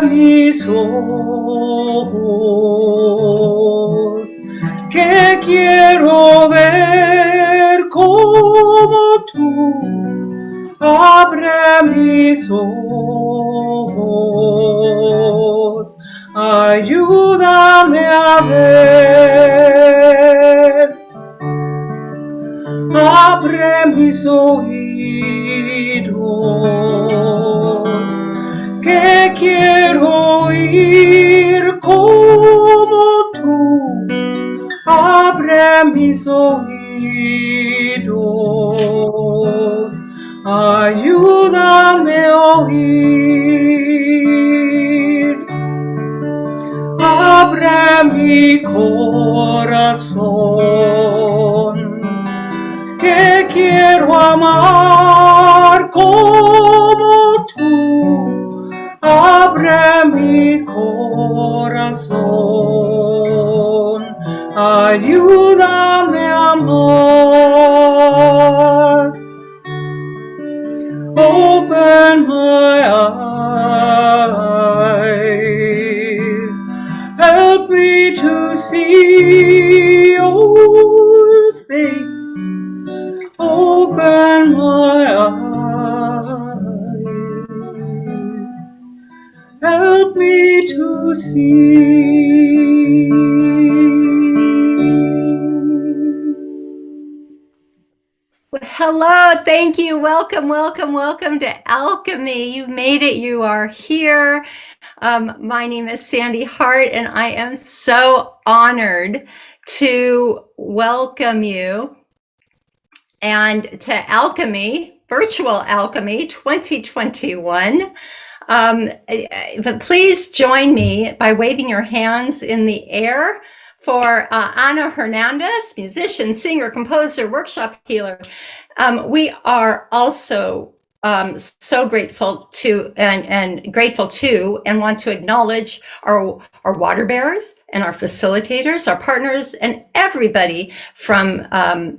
mis ojos, que quiero ver como tú. Abre mis ojos, ayúdame a ver. Abre mis oídos, que quiero oír como tú. Abre mis oídos, ayúdame a oír. Abre mi corazón, que quiero amar como tú. Abre mi corazón, ayúdame a amar. Open my eyes, help me to see your face. Open my eyes, help me to see. Hello, thank you. Welcome, welcome, welcome to Alchemy. You made it. You are here. My name is Sandy Hart, and I am so honored to welcome you and to Alchemy, Virtual Alchemy 2021. But please join me by waving your hands in the air for Ana Hernandez, musician, singer, composer, workshop healer. We are also so grateful to and grateful to and want to acknowledge our water bearers and our facilitators, our partners, and everybody from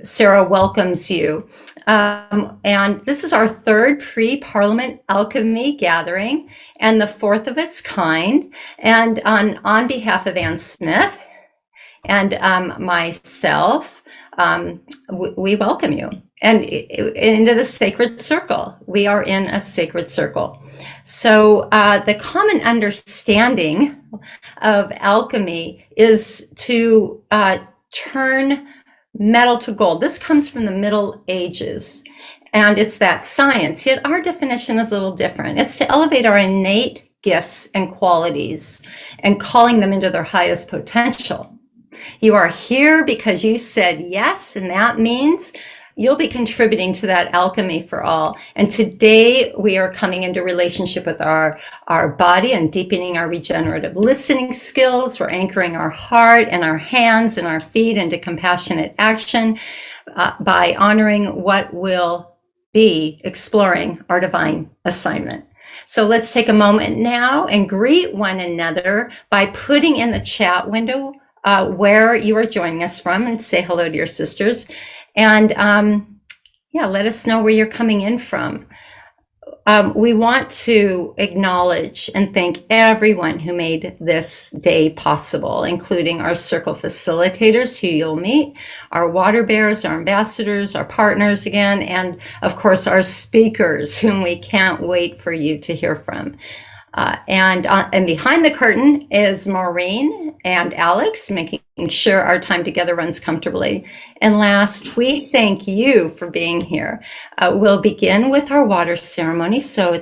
Sarah welcomes you. And this is our third pre-Parliament Alchemy gathering and the fourth of its kind. And on behalf of Ann Smith and myself, we welcome you and into the sacred circle. We are in a sacred circle. So the common understanding of alchemy is to turn metal to gold. This comes from the Middle Ages, and it's that science, yet our definition is a little different. It's to elevate our innate gifts and qualities and calling them into their highest potential. You are here because you said yes, and that means you'll be contributing to that alchemy for all. And today we are coming into relationship with our body and deepening our regenerative listening skills. We're anchoring our heart and our hands and our feet into compassionate action by honoring what will be exploring our divine assignment. So let's take a moment now and greet one another by putting in the chat window where you are joining us from, and say hello to your sisters. And let us know where you're coming in from. We want to acknowledge and thank everyone who made this day possible, including our circle facilitators who you'll meet, our water bearers, our ambassadors, our partners again, and of course our speakers whom we can't wait for you to hear from. And behind the curtain is Maureen and Alex, making sure our time together runs comfortably. And last, we thank you for being here. We'll begin with our water ceremony. So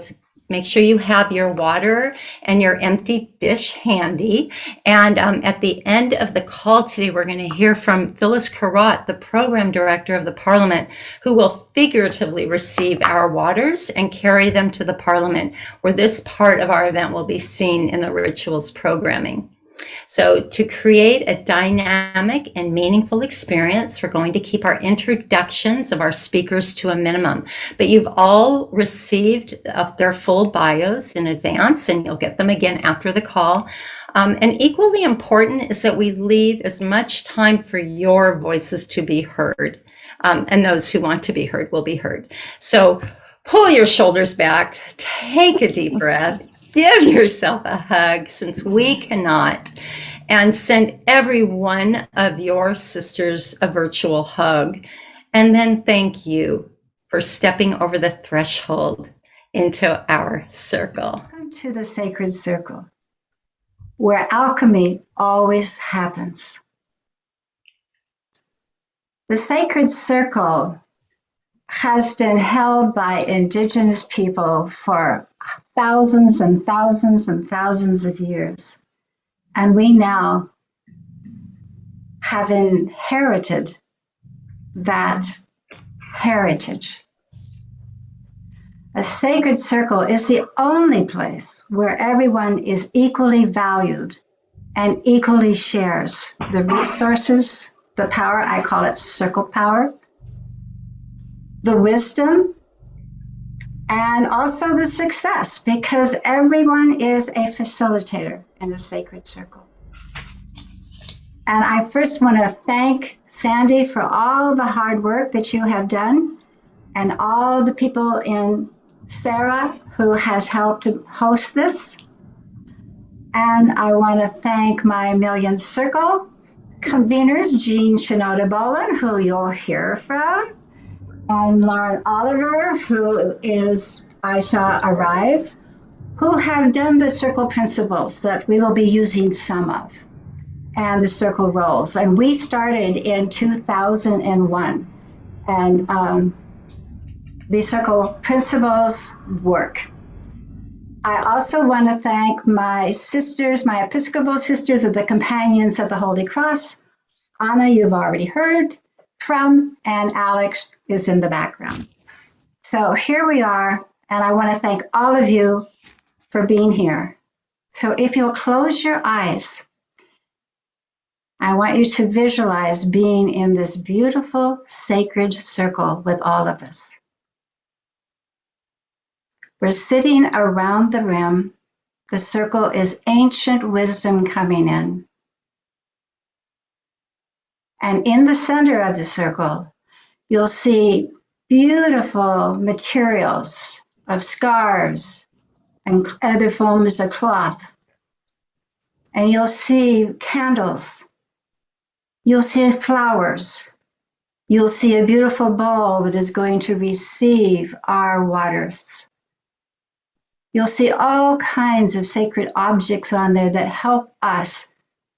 make sure you have your water and your empty dish handy. And at the end of the call today, we're going to hear from Phyllis Carrot, the program director of the Parliament, who will figuratively receive our waters and carry them to the Parliament, where this part of our event will be seen in the rituals programming. So to create a dynamic and meaningful experience, we're going to keep our introductions of our speakers to a minimum. But you've all received their full bios in advance, and you'll get them again after the call. And equally important is that we leave as much time for your voices to be heard. And those who want to be heard will be heard. So pull your shoulders back, take a deep breath. give yourself a hug, since we cannot, and send every one of your sisters a virtual hug. And then thank you for stepping over the threshold into our circle. Welcome to the sacred circle, where alchemy always happens. The sacred circle has been held by indigenous people for thousands and thousands and thousands of years. And we now have inherited that heritage. A sacred circle is the only place where everyone is equally valued and equally shares the resources, the power, I call it circle power, the wisdom, and also the success, because everyone is a facilitator in the sacred circle. And I first want to thank Sandy for all the hard work that you have done, and all the people in Sarah who has helped to host this. And I want to thank my Million Circle conveners, Jean Shinoda Bolen, who you'll hear from, and Lauren Oliver, who is, I saw arrive, who have done the circle principles that we will be using some of, and the circle roles. And we started in 2001, and the circle principles work. I also want to thank my sisters, my Episcopal sisters of the Companions of the Holy Cross. Anna, you've already heard from, and Alex is in the background. So here we are, and I want to thank all of you for being here. So if you'll close your eyes, I want you to visualize being in this beautiful sacred circle with all of us. We're sitting around the rim. The circle is ancient wisdom coming in. And in the center of the circle, you'll see beautiful materials of scarves and other forms of cloth. And you'll see candles. You'll see flowers. You'll see a beautiful bowl that is going to receive our waters. You'll see all kinds of sacred objects on there that help us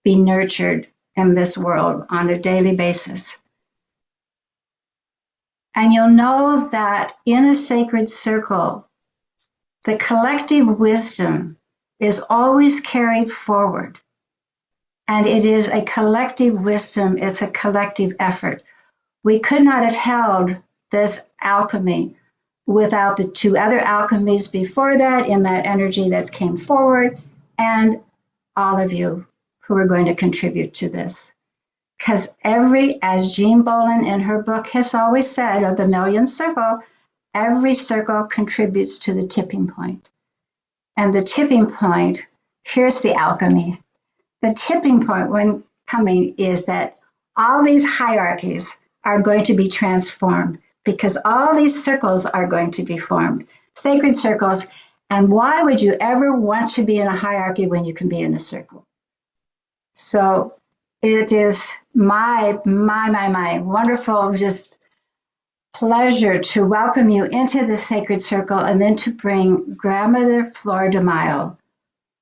be nurtured in this world on a daily basis. And you'll know that in a sacred circle, the collective wisdom is always carried forward. And it is a collective wisdom, it's a collective effort. We could not have held this alchemy without the two other alchemies before that, in that energy that came forward, and all of you who are going to contribute to this. Because as Jean Bolen in her book has always said, of the Million Circle, every circle contributes to the tipping point. And the tipping point, here's the alchemy. The tipping point when coming is that all these hierarchies are going to be transformed, because all these circles are going to be formed, sacred circles. And why would you ever want to be in a hierarchy when you can be in a circle? So it is my wonderful just pleasure to welcome you into the sacred circle, and then to bring Grandmother Flordemayo,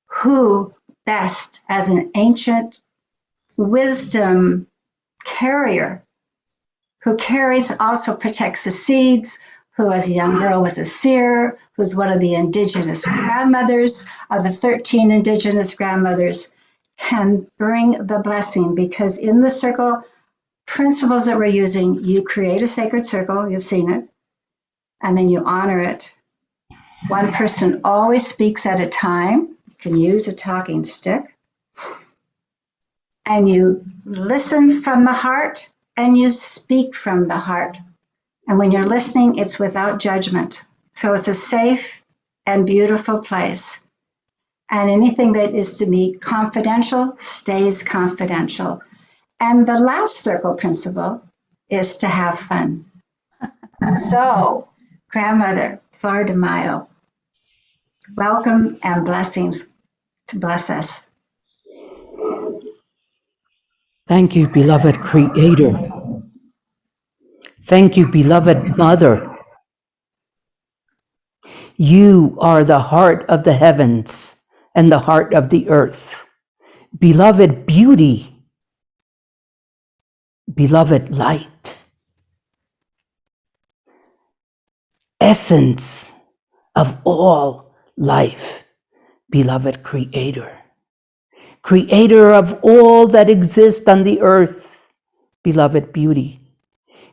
who best as an ancient wisdom carrier, who also protects the seeds, who as a young girl was a seer, who's one of the indigenous grandmothers of the 13 indigenous grandmothers, can bring the blessing. Because in the circle principles that we're using, you create a sacred circle, you've seen it, and then you honor it. One person always speaks at a time. You can use a talking stick. And you listen from the heart, and you speak from the heart. And when you're listening, it's without judgment. So it's a safe and beautiful place. And anything that is to be confidential stays confidential. And the last circle principle is to have fun. So, Grandmother Flordemayo, Welcome and blessings to bless us. Thank you, beloved Creator. Thank you, beloved Mother. You are the heart of the heavens and the heart of the earth. Beloved beauty, beloved light, essence of all life, beloved Creator. Creator of all that exists on the earth, beloved beauty.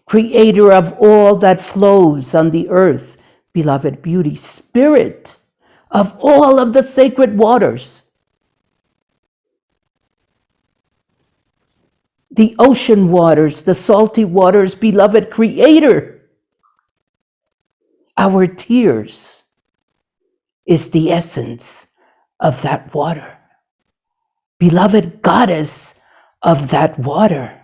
Creator of all that flows on the earth, beloved beauty. Spirit of all of the sacred waters, the ocean waters, the salty waters, beloved Creator. Our tears is the essence of that water. Beloved Goddess of that water,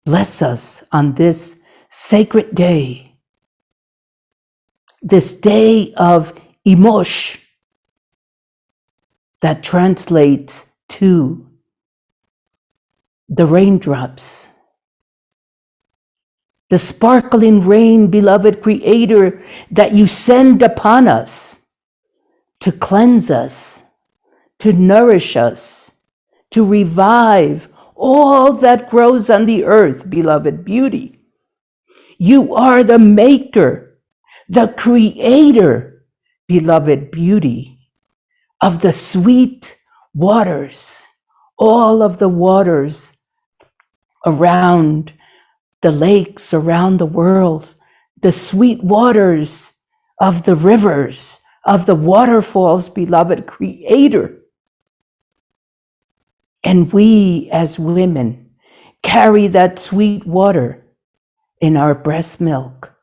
bless us on this sacred day, this day of Emosh, that translates to the raindrops, the sparkling rain, beloved Creator, that you send upon us to cleanse us, to nourish us, to revive all that grows on the earth, beloved beauty. You are the maker, the creator, beloved beauty, of the sweet waters, all of the waters around the lakes, around the world, the sweet waters of the rivers, of the waterfalls, beloved Creator. And we as women carry that sweet water in our breast milk.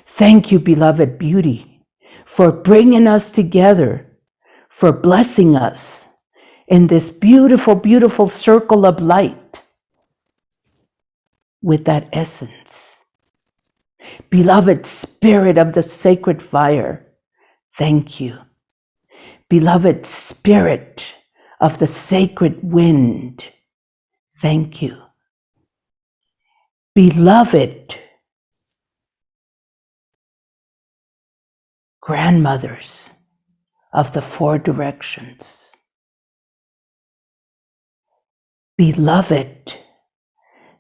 Thank you, beloved beauty, for bringing us together, for blessing us in this beautiful, beautiful circle of light with that essence. Beloved Spirit of the sacred fire, thank you. Beloved Spirit of the sacred wind, thank you. Beloved grandmothers of the four directions, beloved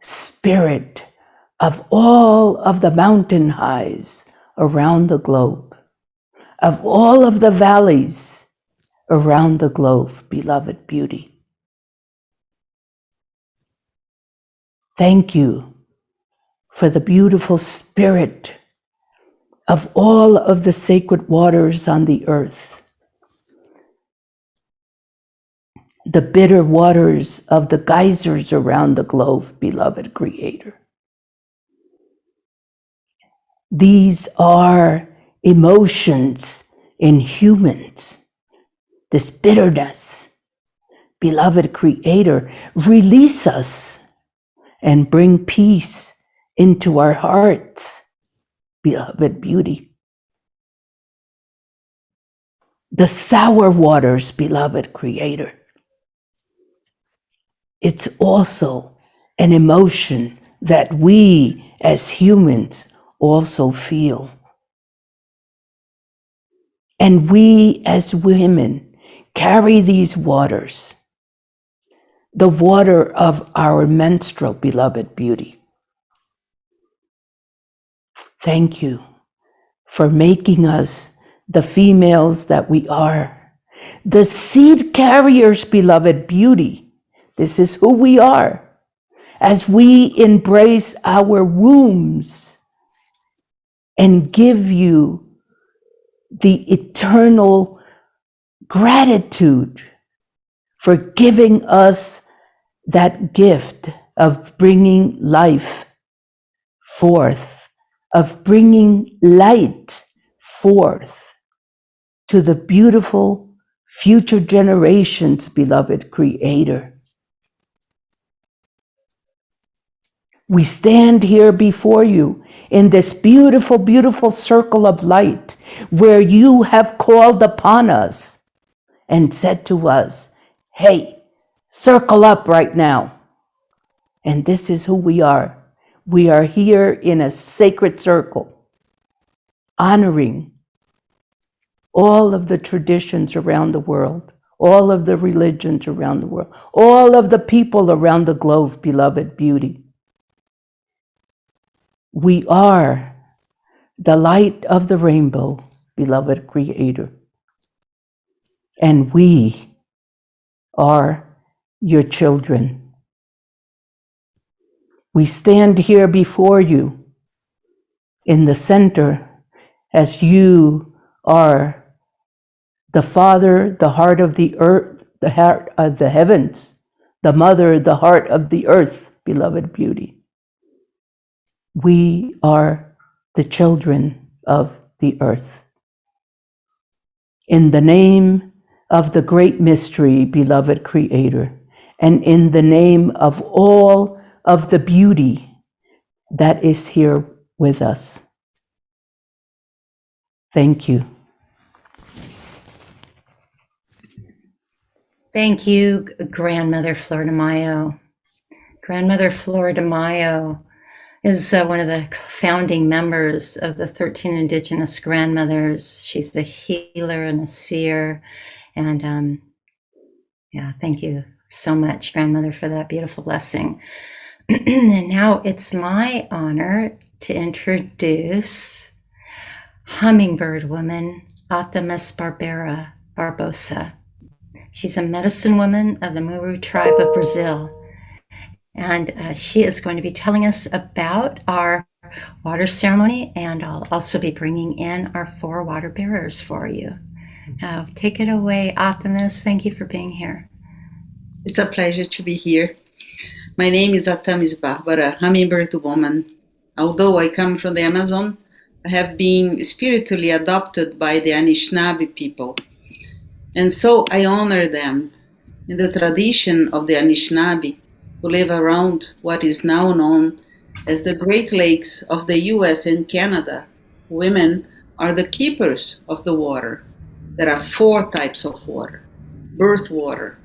Spirit of all of the mountain highs around the globe, of all of the valleys around the globe, beloved beauty. Thank you for the beautiful spirit of all of the sacred waters on the earth, the bitter waters of the geysers around the globe, beloved Creator. These are emotions in humans, this bitterness. Beloved Creator, release us and bring peace into our hearts, beloved beauty. The sour waters, beloved Creator, it's also an emotion that we as humans also feel. And we as women carry these waters, the water of our menstrual, beloved beauty. Thank you for making us the females that we are, the seed carriers, beloved beauty. This is who we are. As we embrace our wombs and give you the eternal gratitude for giving us that gift of bringing life forth, of bringing light forth to the beautiful future generations, beloved Creator. We stand here before you in this beautiful, beautiful circle of light, where you have called upon us and said to us, hey, circle up right now. And this is who we are. We are here in a sacred circle, honoring all of the traditions around the world, all of the religions around the world, all of the people around the globe, beloved beauty. We are the light of the rainbow, beloved Creator. And we are your children. We stand here before you in the center as you are the Father, the heart of the earth, the heart of the heavens, the Mother, the heart of the earth, beloved beauty. We are the children of the earth. In the name of the great mystery, beloved Creator, and in the name of all of the beauty that is here with us. Thank you. Thank you, Grandmother Flordemayo. Grandmother Flordemayo is one of the founding members of the 13 Indigenous Grandmothers. She's a healer and a seer. And thank you so much, Grandmother, for that beautiful blessing. And now it's my honor to introduce Hummingbird Woman, Athamis Barbara Barbosa. She's a medicine woman of the Muru tribe of Brazil. And she is going to be telling us about our water ceremony, and I'll also be bringing in our 4 water bearers for you. Take it away, Athamis. Thank you for being here. It's a pleasure to be here. My name is Athamis Barbara, Hummingbird Woman. Although I come from the Amazon, I have been spiritually adopted by the Anishinaabe people. And so I honor them. In the tradition of the Anishinaabe, who live around what is now known as the Great Lakes of the US and Canada, women are the keepers of the water. There are 4 types of water. Birth water,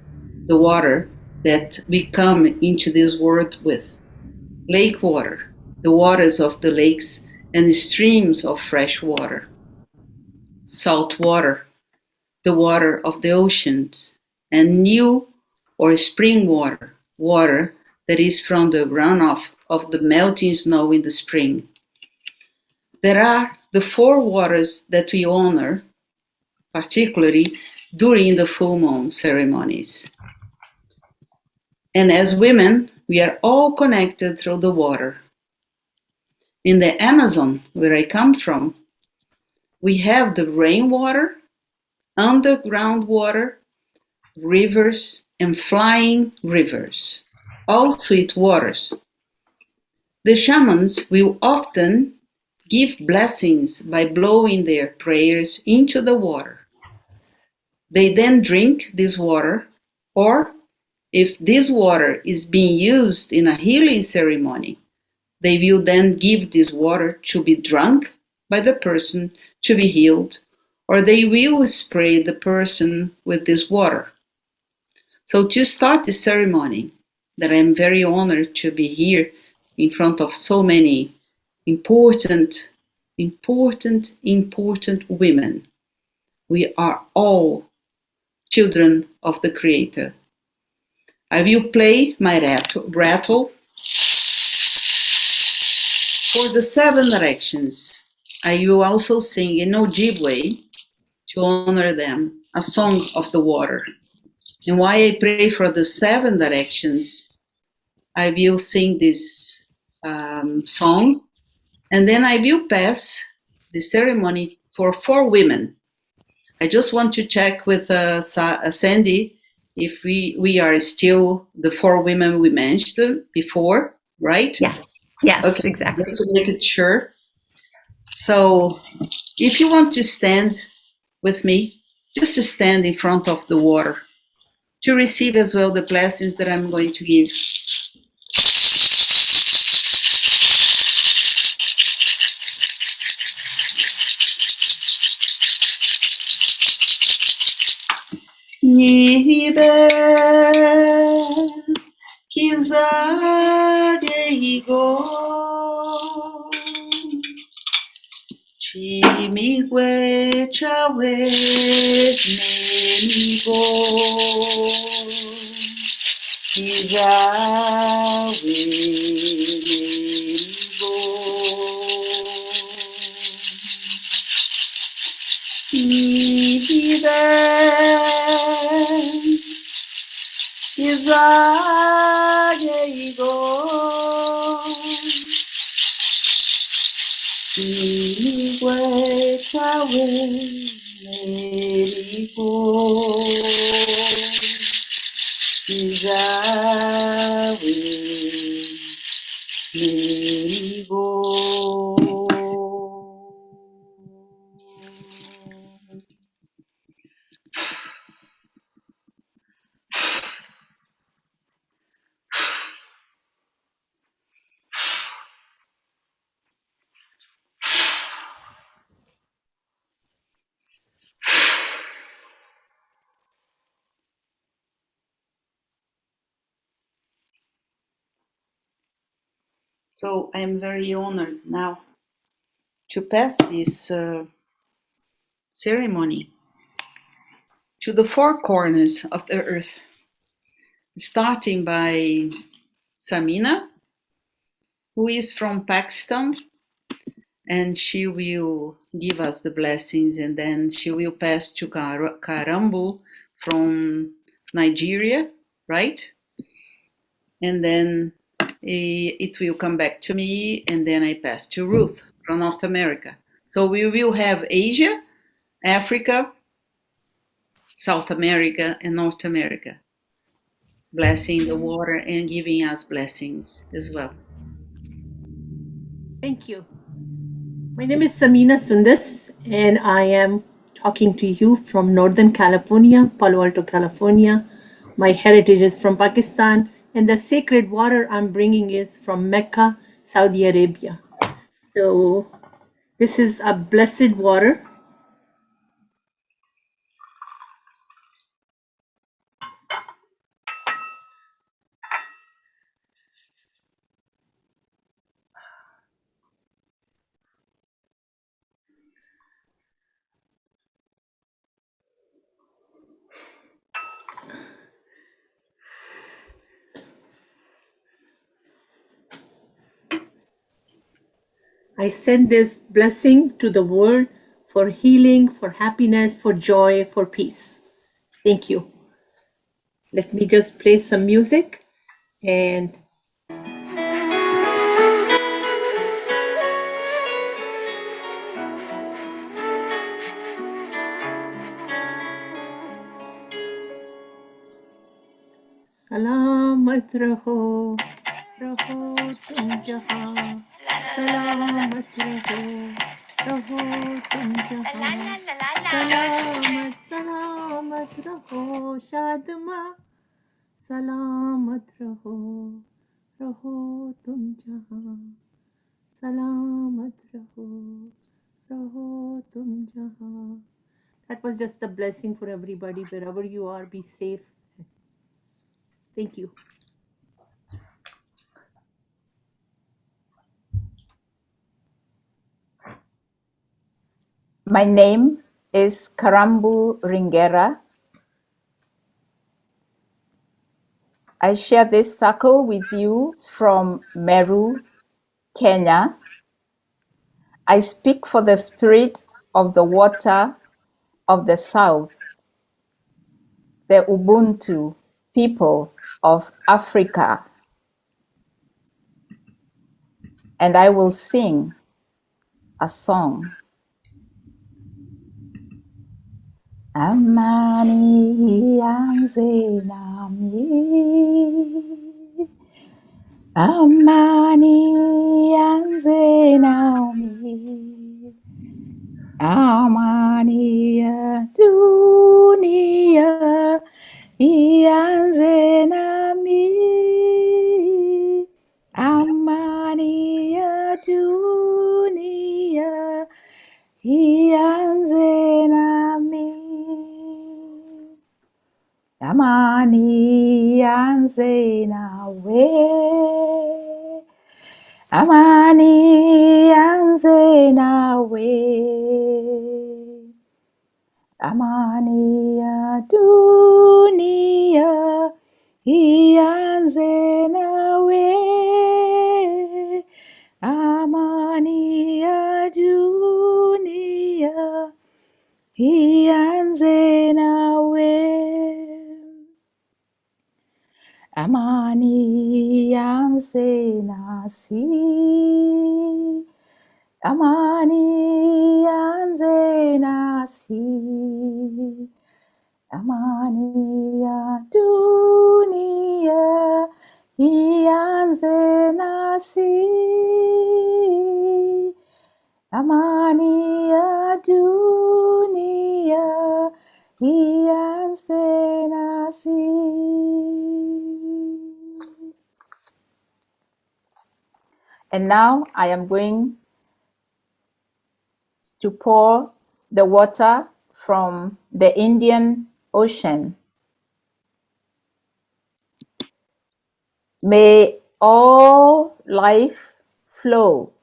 the water that we come into this world with. Lake water, the waters of the lakes and streams of fresh water. Salt water, the water of the oceans. And new or spring water, water that is from the runoff of the melting snow in the spring. There are the 4 waters that we honor, particularly during the full moon ceremonies. And as women, we are all connected through the water. In the Amazon, where I come from, we have the rainwater, underground water, rivers, and flying rivers, all sweet waters. The shamans will often give blessings by blowing their prayers into the water. They then drink this water, or if this water is being used in a healing ceremony, they will then give this water to be drunk by the person to be healed, or they will spray the person with this water. So to start the ceremony, that I'm very honored to be here in front of so many important women. We are all children of the Creator. I will play my rattle. For the 7 directions, I will also sing in Ojibwe to honor them, a song of the water. And while I pray for the 7 directions, I will sing this song, and then I will pass the ceremony for 4 women. I just want to check with Sandy if we are still the 4 women we mentioned before, right? Yes, okay. Exactly. To make it sure. So if you want to stand with me, just to stand in front of the water to receive as well the blessings that I'm going to give. Nihibe Kizage Igo Chimigwe Chawe Nemigo Kizawe Nemigo Nihibe Kizage Igo Igwe chawe merigo Izawe merigo So I am very honored now to pass this ceremony to the four corners of the earth, starting by Samina, who is from Pakistan, and she will give us the blessings, and then she will pass to Karambu from Nigeria, right? And then it will come back to me, and then I pass to Ruth from North America. So we will have Asia, Africa, South America, and North America, blessing the water and giving us blessings as well. Thank you. My name is Samina Sundas, and I am talking to you from Northern California, Palo Alto, California. My heritage is from Pakistan, and the sacred water I'm bringing is from Mecca, Saudi Arabia. So this is a blessed water. I send this blessing to the world for healing, for happiness, for joy, for peace. Thank you. Let me just play some music and Salamat raho, raho tum jahan. Salamat raho, raho tum jahan. Salamat, salamat raho, shadma. Salamat raho, raho tum jahan. Salamat raho, raho tum jahan. That was just a blessing for everybody, wherever you are. Be safe. Thank you. My name is Karambu Ringera. I share this circle with you from Meru, Kenya. I speak for the spirit of the water of the South, the Ubuntu people of Africa, and I will sing a song. Amani yanze nami, amani yanze nami, amani ya dunia ianze nami, amani ya dunia ianze nami. yanze nawe. Amani yanze nawe. Amani ya dunia ianze nawe. Amani ya dunia ianze nawe. Amani ianze nasi. Amani ianze nasi. Amani ya dunia ianze nasi. Amani ya dunia ianze nasi. And now I am going to pour the water from the Indian Ocean. May all life flow.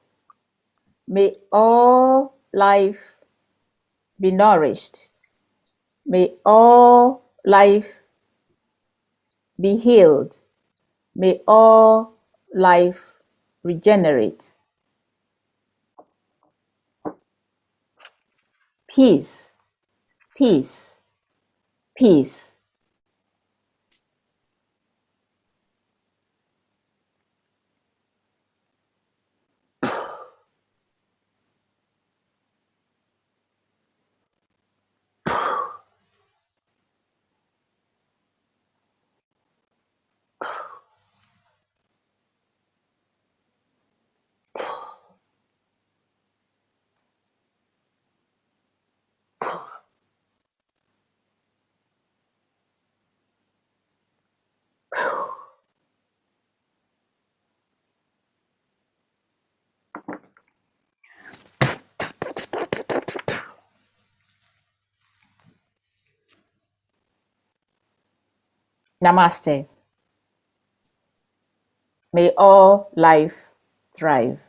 May all life be nourished. May all life be healed. May all life regenerate. Peace, peace, peace. Namaste. May all life thrive.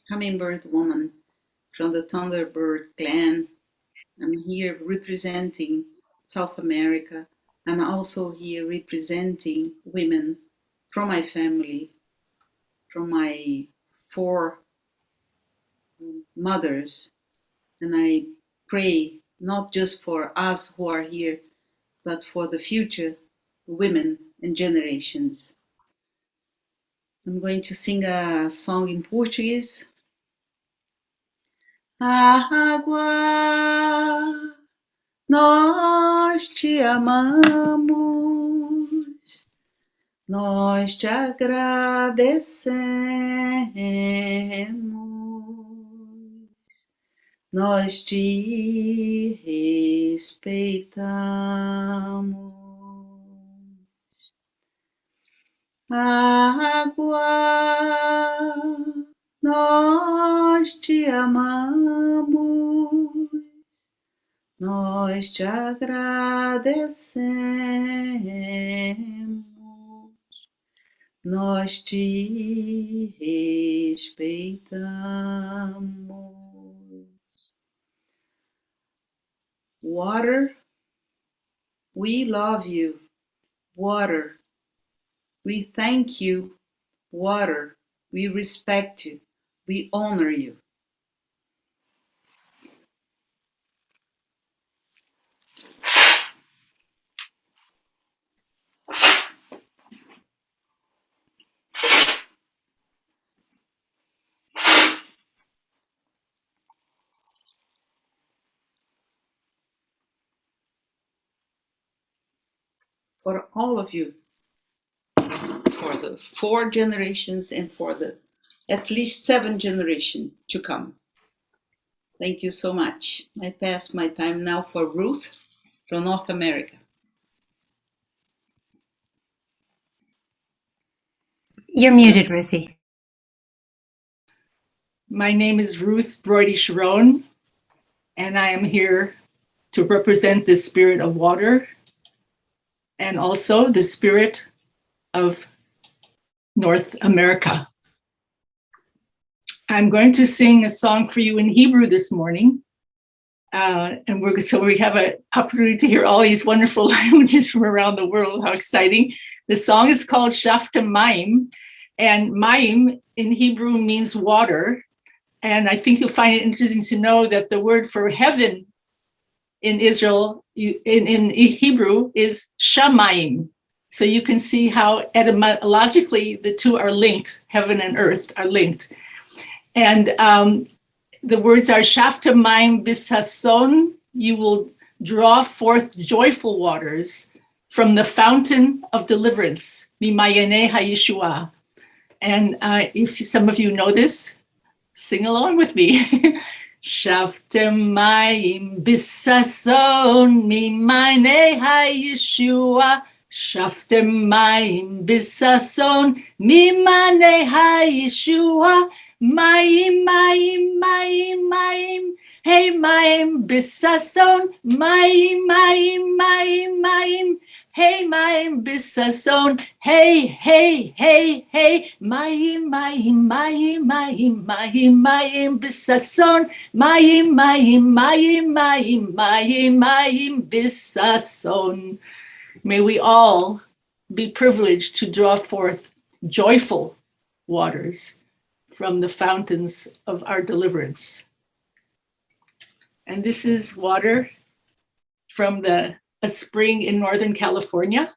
Hummingbird woman from the Thunderbird clan. I'm here representing South America. I'm also here representing women from my family, from my 4 mothers. And I pray not just for us who are here, but for the future women and generations. I'm going to sing a song in Portuguese. A água, nós te amamos, nós te agradecemos, nós te respeitamos. A água, nós te amamos, nós te agradecemos, nós te respeitamos. Water, we love you. Water, we thank you. Water, we respect you. We honor you. For all of you, for the 4 generations and for the at least 7 generations to come. Thank you so much. I pass my time now for Ruth from North America. You're muted, Ruthie. My name is Ruth Broyde Sharone, and I am here to represent the spirit of water and also the spirit of North America. I'm going to sing a song for you in Hebrew this morning. So we have an opportunity to hear all these wonderful languages from around the world. How exciting. The song is called Shaftem Mayim, and Mayim in Hebrew means water. And I think you'll find it interesting to know that the word for heaven in Israel, in Hebrew, is Shamayim. So you can see how etymologically the two are linked, heaven and earth are linked. And the words are Shaftem Mayim Bisason, you will draw forth joyful waters from the fountain of deliverance, Mimayene HaYeshua. And if some of you know this, sing along with me. Shaftem Mayim Bisason, Mimayene HaYeshua. Shaftem Mayim Bisason, Mimayene HaYeshua. Mayim, mayim, mayim, mayim, hey, mayim, bisason, mayim, mayim, mayim, mayim, hey, mayim, bisason, hey, hey, hey, hey, mayim, mayim, mayim, mayim, mayim, mayim, bisason, mayim, mayim, mayim, mayim, mayim, mayim, bisason. May we all be privileged to draw forth joyful waters from the fountains of our deliverance. And this is water from a spring in Northern California.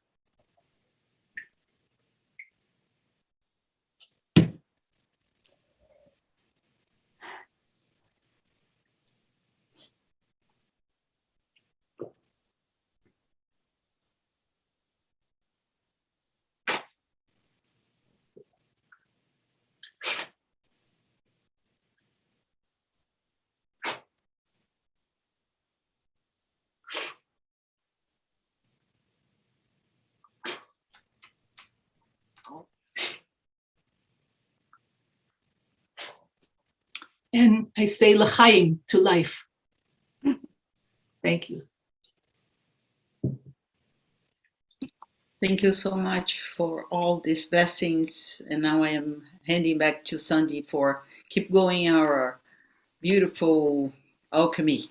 And I say l'chaim, to life. Thank you. Thank you so much for all these blessings. And now I am handing back to Sandy for keep going our beautiful alchemy.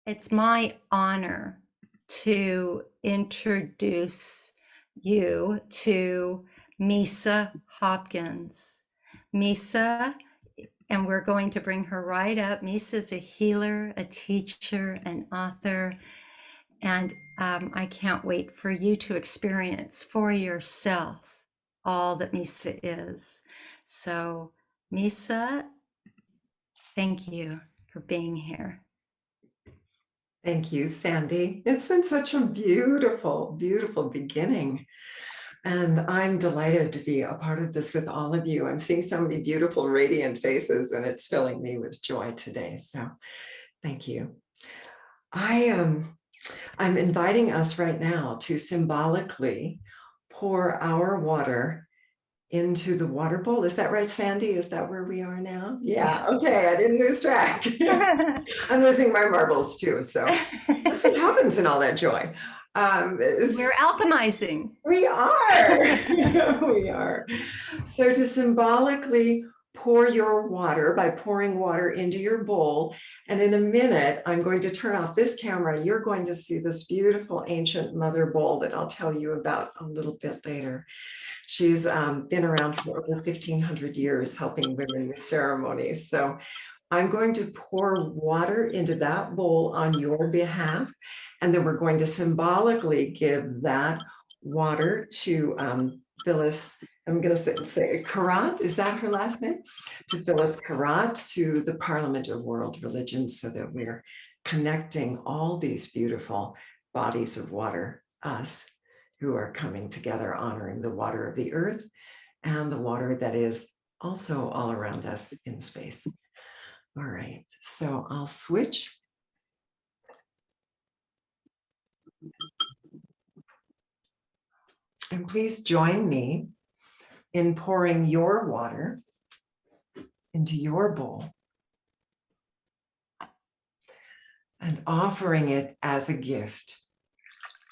It's my honor to introduce you to Misa Hopkins. Misa, and we're going to bring her right up. Misa is a healer, a teacher, an author, and I can't wait for you to experience for yourself all that Misa is. So, Misa, thank you for being here. Thank you, Sandy. It's been such a beautiful, beautiful beginning. And I'm delighted to be a part of this with all of you. I'm seeing so many beautiful, radiant faces, and it's filling me with joy today. So thank you. I'm inviting us right now to symbolically pour our water into the water bowl. Is that right, Sandy? Is that where we are now? Yeah. Okay. I didn't lose track. I'm losing my marbles too. So that's what happens in all that joy. We're alchemizing. We are. We are. So to symbolically pour your water by pouring water into your bowl. And in a minute, I'm going to turn off this camera. You're going to see this beautiful ancient mother bowl that I'll tell you about a little bit later. She's been around for over 1,500 years helping women with ceremonies. So I'm going to pour water into that bowl on your behalf. And then we're going to symbolically give that water to Phyllis. I'm going to say Karat, is that her last name? To Phyllis Karat, to the Parliament of World Religions, so that we're connecting all these beautiful bodies of water, us, who are coming together, honoring the water of the earth and the water that is also all around us in space. All right, so I'll switch. And please join me in pouring your water into your bowl and offering it as a gift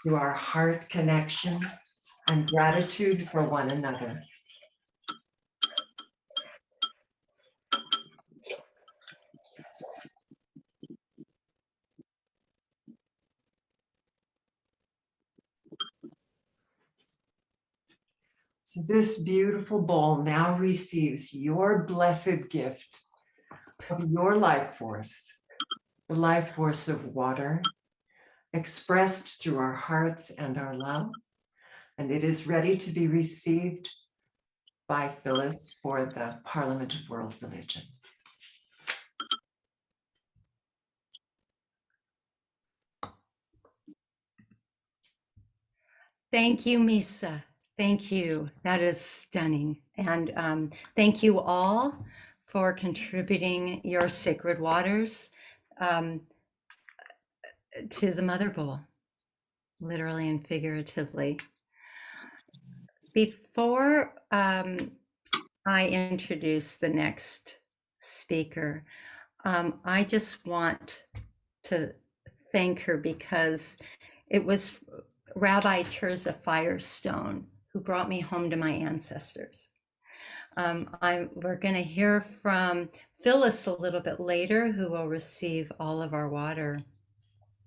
to our heart connection and gratitude for one another. So this beautiful bowl now receives your blessed gift of your life force, the life force of water, expressed through our hearts and our love, and it is ready to be received by Phyllis for the Parliament of World Religions. Thank you, Misa. Thank you. That is stunning. And thank you all for contributing your sacred waters to the Mother Bowl, literally and figuratively. Before I introduce the next speaker, I just want to thank her because it was Rabbi Tirzah Firestone who brought me home to my ancestors. We're going to hear from Phyllis a little bit later, who will receive all of our water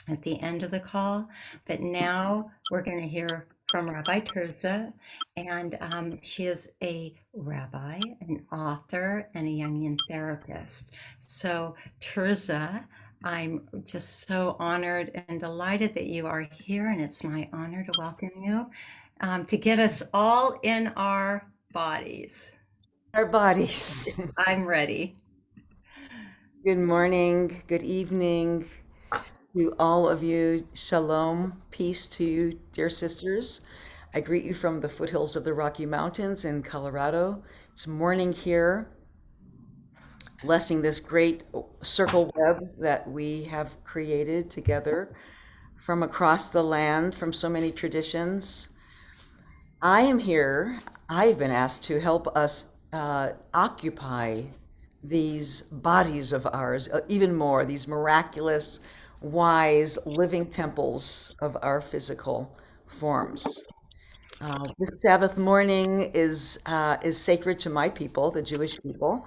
at the end of the call. But now we're going to hear from Rabbi Terza, and she is a rabbi, an author, and a Jungian therapist. So Terza, I'm just so honored and delighted that you are here, and it's my honor to welcome you to get us all in our bodies. Our bodies. I'm ready. Good morning, good evening to all of you. Shalom, peace to you, dear sisters. I greet you from the foothills of the Rocky Mountains in Colorado. It's morning here, blessing this great circle web that we have created together from across the land, from so many traditions. I am here, I've been asked to help us occupy these bodies of ours, even more, these miraculous, wise, living temples of our physical forms. This Sabbath morning is sacred to my people, the Jewish people.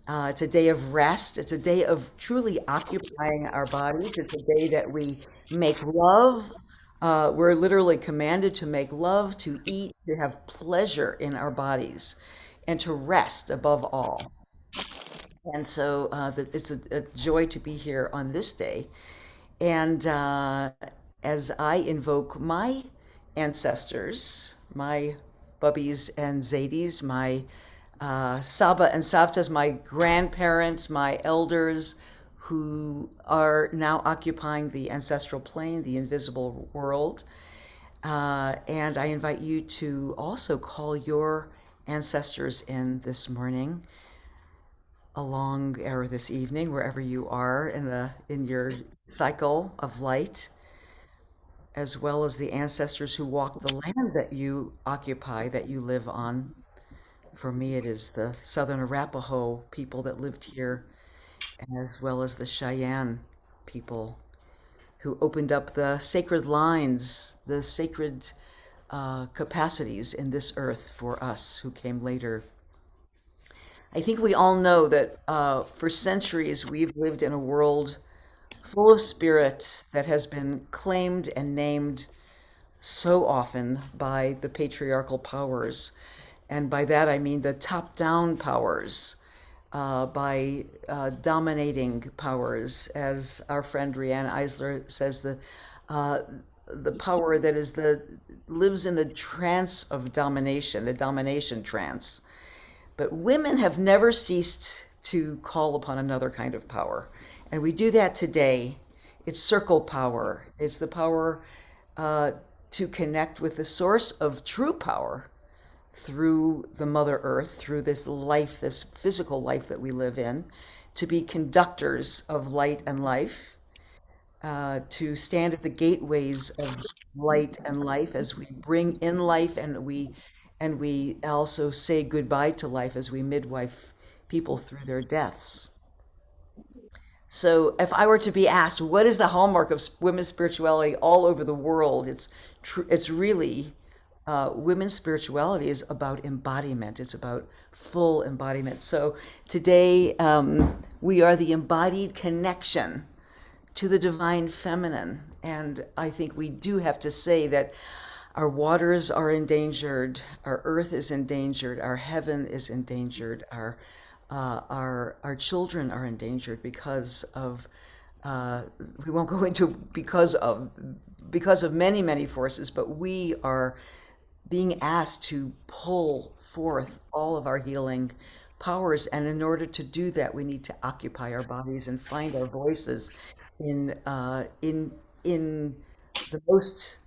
It's a day of rest. It's a day of truly occupying our bodies. It's a day that we make love. We're literally commanded to make love, to eat, to have pleasure in our bodies, and to rest above all. And so it's a joy to be here on this day. And as I invoke my ancestors, my bubbies and zadis, my Saba and Savtas, my grandparents, my elders, who are now occupying the ancestral plane, the invisible world. And I invite you to also call your ancestors in this morning, along or this evening, wherever you are in your cycle of light, as well as the ancestors who walk the land that you occupy, that you live on. For me, it is the Southern Arapaho people that lived here, as well as the Cheyenne people who opened up the sacred lines, the sacred capacities in this earth for us who came later. I think we all know that for centuries we've lived in a world full of spirit that has been claimed and named so often by the patriarchal powers. And by that I mean the top-down powers, by dominating powers, as our friend Rianne Eisler says, the power that lives in the trance of domination, the domination trance. But women have never ceased to call upon another kind of power. And we do that today. It's circle power. It's the power to connect with the source of true power through the Mother Earth, through this life, this physical life that we live in, to be conductors of light and life, to stand at the gateways of light and life as we bring in life, and we also say goodbye to life as we midwife people through their deaths. So if I were to be asked, what is the hallmark of women's spirituality all over the world? It's really women's spirituality is about embodiment. It's about full embodiment. So today we are the embodied connection to the divine feminine. And I think we do have to say that our waters are endangered, our earth is endangered, our heaven is endangered, our children are endangered because of we won't go into because of many forces, but we are being asked to pull forth all of our healing powers, and in order to do that, we need to occupy our bodies and find our voices in the most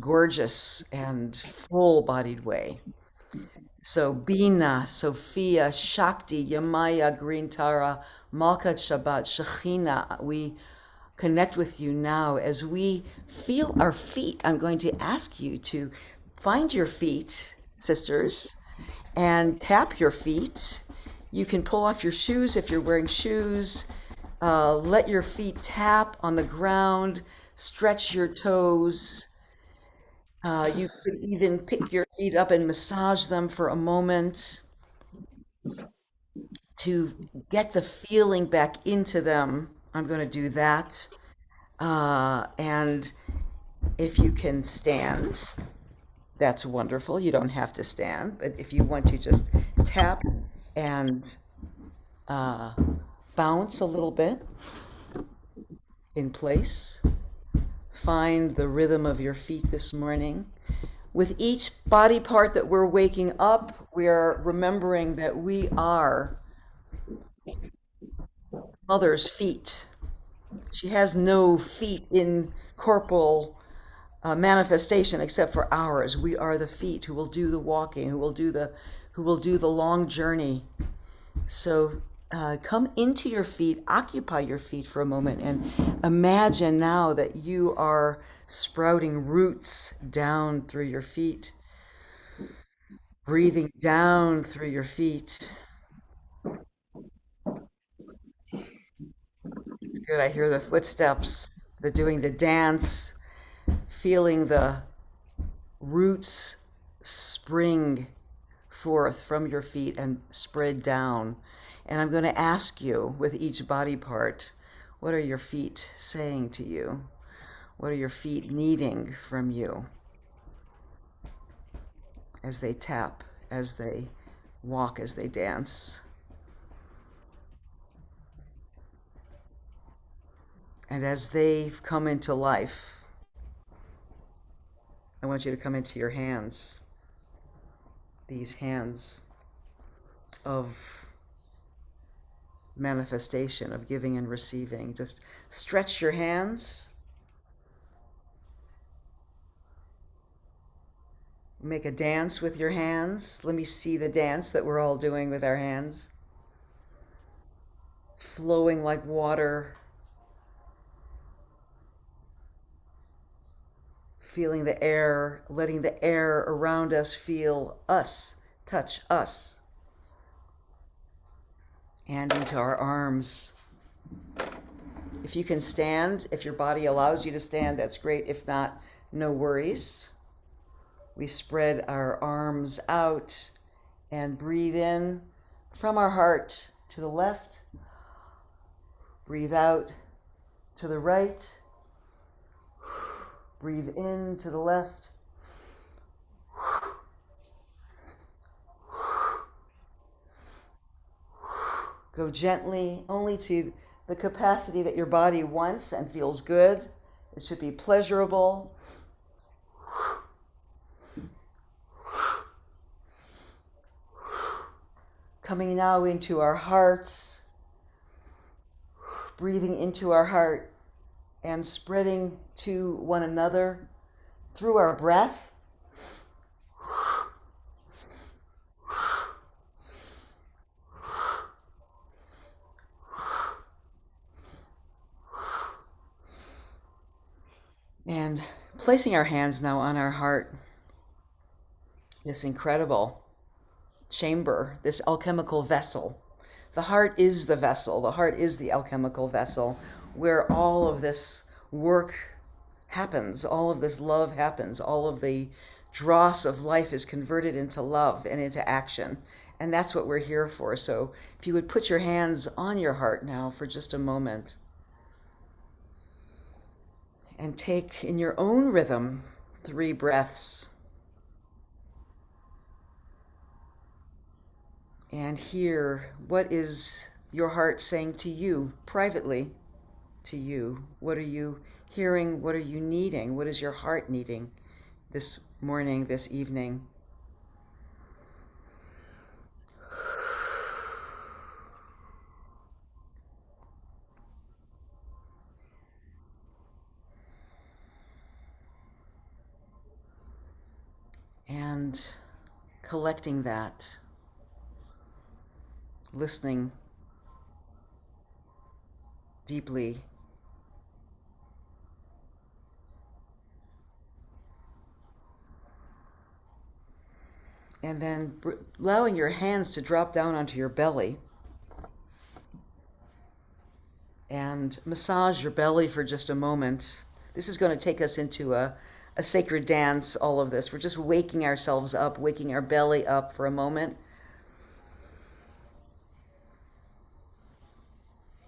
gorgeous and full-bodied way. So Bina, Sophia, Shakti, Yamaya, Green Tara, Malkat Shabbat, Shekhinah, we connect with you now as we feel our feet. I'm going to ask you to find your feet, sisters, and tap your feet. You can pull off your shoes if you're wearing shoes. Let your feet tap on the ground, stretch your toes. You could even pick your feet up and massage them for a moment to get the feeling back into them. I'm going to do that. And if you can stand, that's wonderful. You don't have to stand, but if you want to just tap and bounce a little bit in place, find the rhythm of your feet this morning. With each body part that we're waking up, we are remembering that we are Mother's feet. She has no feet in corporal manifestation except for ours. We are the feet who will do the walking, who will do the long journey. So come into your feet, occupy your feet for a moment, and imagine now that you are sprouting roots down through your feet, breathing down through your feet. Good, I hear the footsteps, doing the dance, feeling the roots spring forth from your feet and spread down. And I'm going to ask you with each body part, what are your feet saying to you? What are your feet needing from you as they tap, as they walk, as they dance? And as they've come into life, I want you to come into your hands, these hands of manifestation, of giving and receiving. Just stretch your hands. Make a dance with your hands. Let me see the dance that we're all doing with our hands. Flowing like water. Feeling the air, letting the air around us feel us, touch us. And into our arms. If you can stand, if your body allows you to stand, that's great. If not, no worries. We spread our arms out and breathe in from our heart to the left. Breathe out to the right. Breathe in to the left. Go gently, only to the capacity that your body wants and feels good. It should be pleasurable. Coming now into our hearts, breathing into our heart and spreading to one another through our breath. placing our hands now on our heart, this incredible chamber, this alchemical vessel. The heart is the vessel. The heart is the alchemical vessel where all of this work happens, all of this love happens, all of the dross of life is converted into love and into action. And that's what we're here for. So if you would put your hands on your heart now for just a moment and take in your own rhythm 3 breaths. And hear what is your heart saying to you privately, to you. What are you hearing? What are you needing? What is your heart needing this morning, this evening? And collecting that, listening deeply. And then allowing your hands to drop down onto your belly and massage your belly for just a moment. This is going to take us into a sacred dance, all of this. We're just waking ourselves up, waking our belly up for a moment.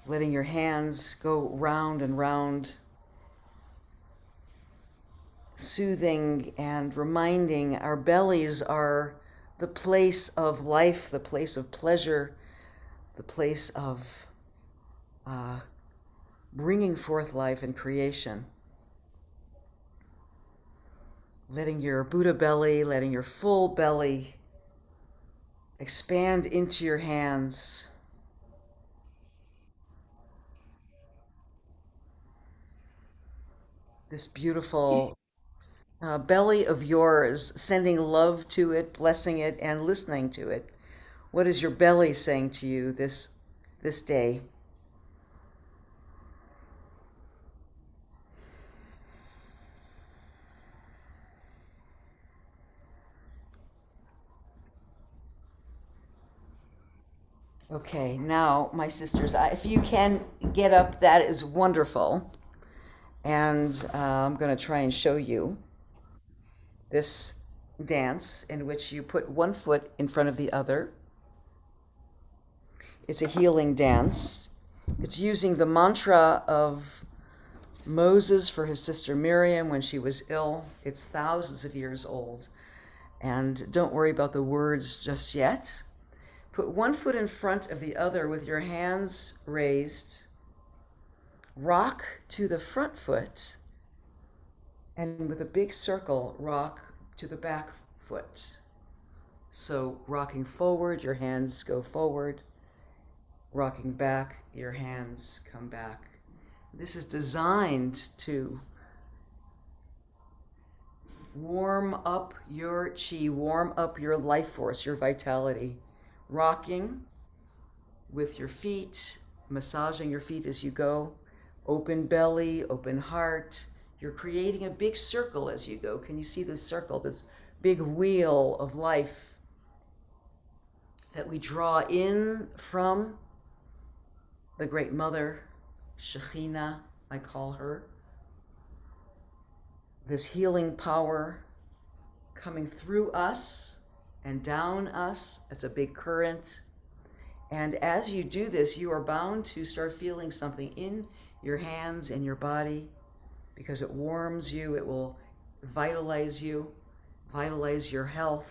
Letting your hands go round and round, soothing and reminding our bellies are the place of life, the place of pleasure, the place of bringing forth life and creation. Letting your Buddha belly, letting your full belly expand into your hands. This beautiful belly of yours, sending love to it, blessing it, and listening to it. What is your belly saying to you this day? Okay, now, my sisters, if you can get up, that is wonderful. And I'm going to try and show you this dance in which you put one foot in front of the other. It's a healing dance. It's using the mantra of Moses for his sister Miriam when she was ill. It's thousands of years old. And don't worry about the words just yet. Put one foot in front of the other with your hands raised. Rock to the front foot, and with a big circle, rock to the back foot. So rocking forward, your hands go forward. Rocking back, your hands come back. This is designed to warm up your chi, warm up your life force, your vitality. Rocking with your feet, massaging your feet as you go. Open belly, open heart. You're creating a big circle as you go. Can you see this circle, this big wheel of life that we draw in from the Great Mother, Shekhinah, I call her. This healing power coming through us and down us. It's a big current. And as you do this, you are bound to start feeling something in your hands and your body because it warms you, it will vitalize you, vitalize your health.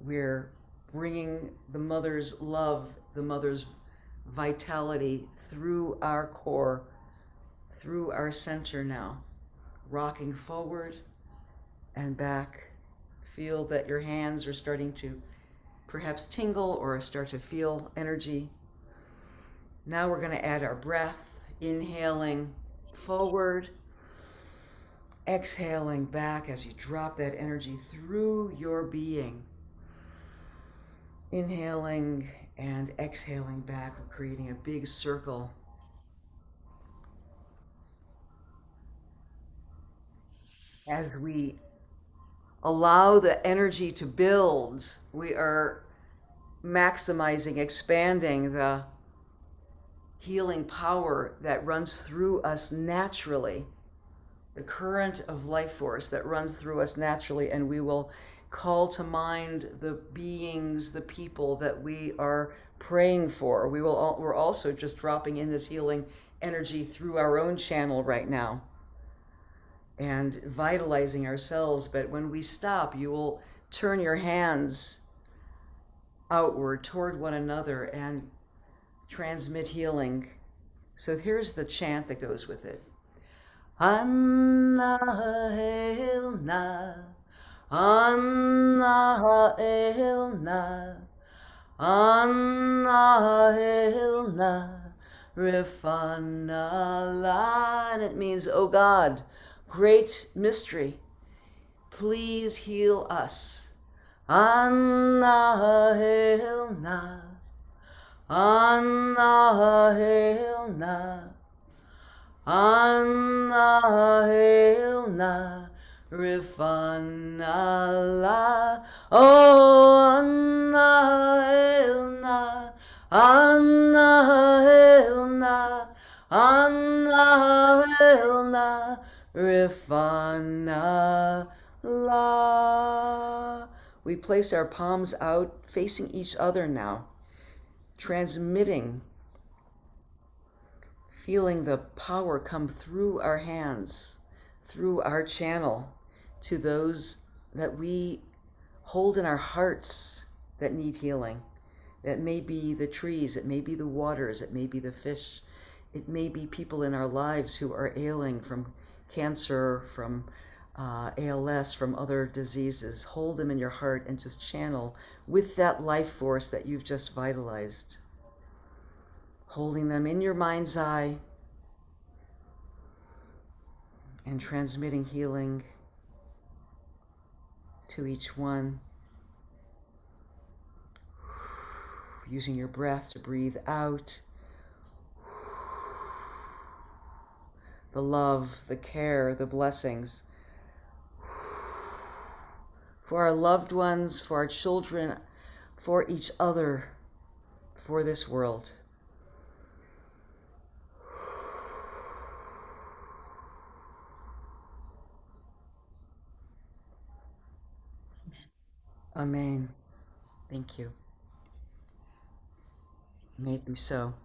We're bringing the mother's love, the mother's vitality through our core, through our center now. Rocking forward and back. Feel that your hands are starting to perhaps tingle or start to feel energy. Now we're going to add our breath, inhaling forward, exhaling back as you drop that energy through your being. Inhaling and exhaling back, we're creating a big circle. As we allow the energy to build, we are maximizing, expanding the healing power that runs through us naturally, the current of life force that runs through us naturally, and we will call to mind the beings, the people that we are praying for. We're also just dropping in this healing energy through our own channel right now and vitalizing ourselves. But when we stop, you will turn your hands outward toward one another and transmit healing. So here's the chant that goes with it. Anna Elna, Anna Elna, Anna Elna, Rifanala. And it means, oh God, great mystery, please heal us. Anna Elna, Anna Elna, Anna Elna, Rifanala. Oh, Anna Elna, Anna Elna, Anna Elna, Rifanala. We place our palms out, facing each other now, transmitting, feeling the power come through our hands, through our channel, to those that we hold in our hearts that need healing. That may be the trees, it may be the waters, it may be the fish, it may be people in our lives who are ailing from cancer, from ALS, from other diseases. Hold them in your heart and just channel with that life force that you've just vitalized. Holding them in your mind's eye and transmitting healing to each one. Using your breath to breathe out the love, the care, the blessings for our loved ones, for our children, for each other, for this world. Amen. Thank you. May it be so.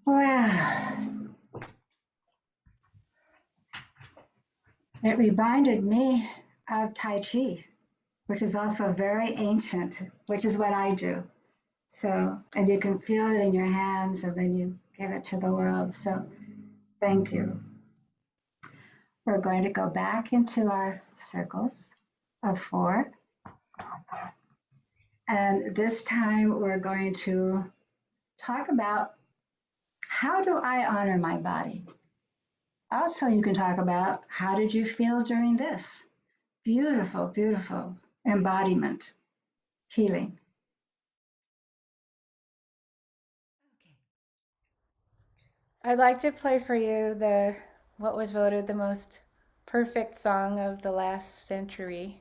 Wow. It reminded me of Tai Chi, which is also very ancient, which is what I do. So, and you can feel it in your hands and then you give it to the world. So thank you. We're going to go back into our circles of 4. And this time we're going to talk about, how do I honor my body? Also, you can talk about, how did you feel during this? Beautiful, beautiful embodiment, healing. I'd like to play for you what was voted the most perfect song of the last century.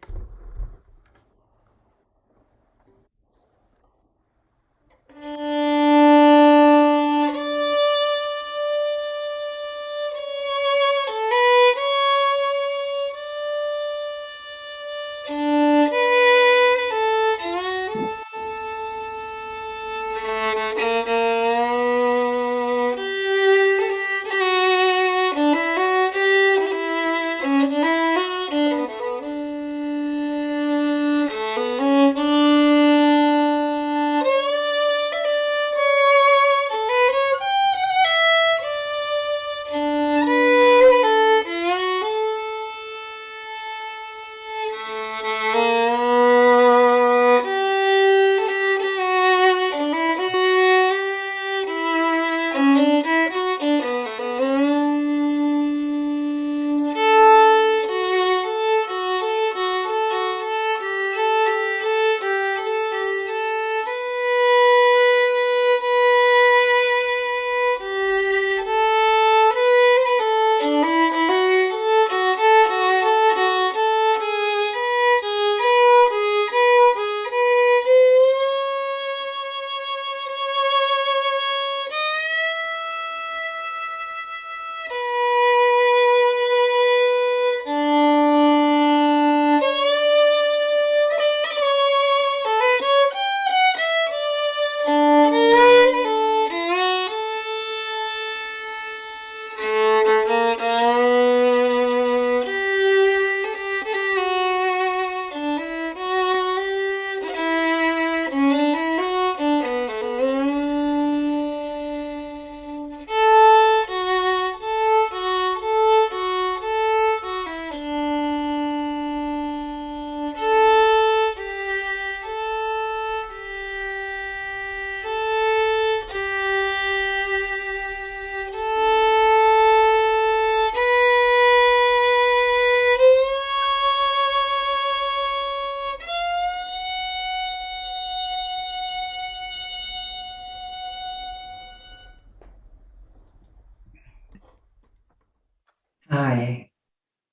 Hi.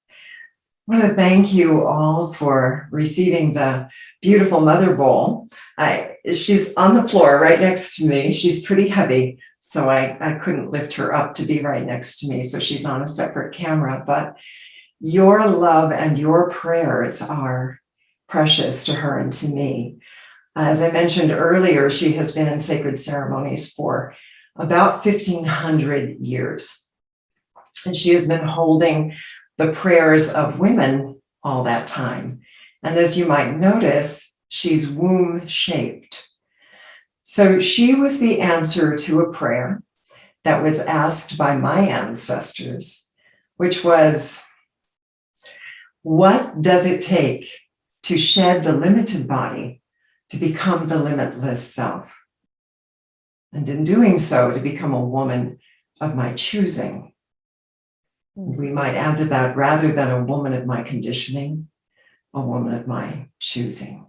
I want to thank you all for receiving the beautiful mother bowl. She's on the floor right next to me. She's pretty heavy, so I couldn't lift her up to be right next to me, so she's on a separate camera. But your love and your prayers are precious to her and to me. As I mentioned earlier, she has been in sacred ceremonies for about 1,500 years. And she has been holding the prayers of women all that time. And as you might notice, she's womb shaped. So she was the answer to a prayer that was asked by my ancestors, which was, what does it take to shed the limited body to become the limitless self? And in doing so, to become a woman of my choosing. We might add to that, rather than a woman of my conditioning, a woman of my choosing.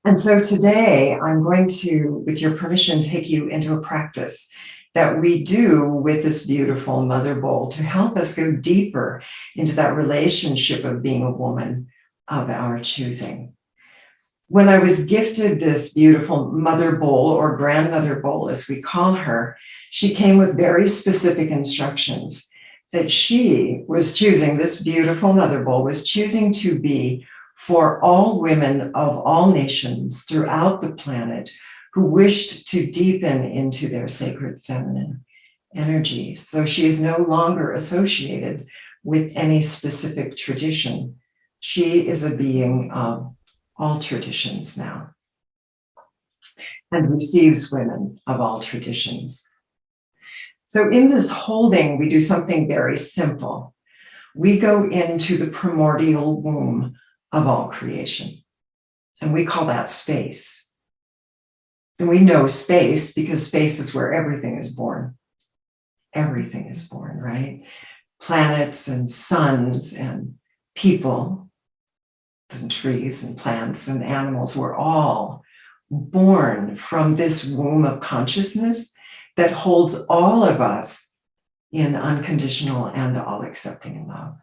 And so today I'm going to, with your permission, take you into a practice that we do with this beautiful mother bowl to help us go deeper into that relationship of being a woman of our choosing. When I was gifted this beautiful mother bowl, or grandmother bowl as we call her, she came with very specific instructions that she was choosing, this beautiful mother bowl was choosing to be for all women of all nations throughout the planet who wished to deepen into their sacred feminine energy. So she is no longer associated with any specific tradition. She is a being of all traditions now and receives women of all traditions. So in this holding, we do something very simple. We go into the primordial womb of all creation, and we call that space. And we know space because space is where everything is born. Everything is born, right? Planets and suns and people and trees and plants and animals were all born from this womb of consciousness that holds all of us in unconditional and all-accepting love.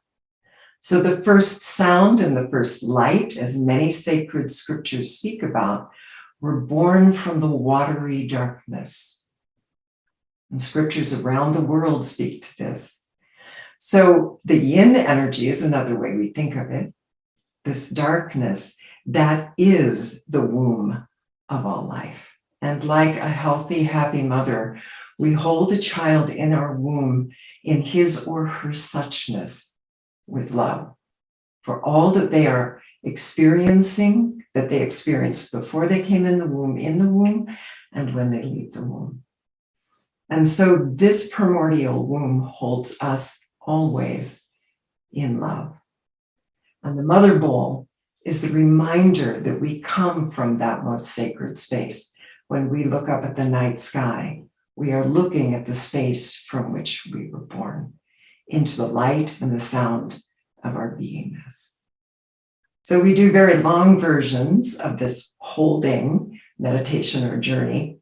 So the first sound and the first light, as many sacred scriptures speak about, were born from the watery darkness. And scriptures around the world speak to this. So the yin energy is another way we think of it. This darkness, that is the womb of all life. And like a healthy, happy mother, we hold a child in our womb in his or her suchness with love for all that they are experiencing, that they experienced before they came in the womb, and when they leave the womb. And so this primordial womb holds us always in love. And the mother bowl is the reminder that we come from that most sacred space. When we look up at the night sky, we are looking at the space from which we were born, into the light and the sound of our beingness. So we do very long versions of this holding meditation or journey,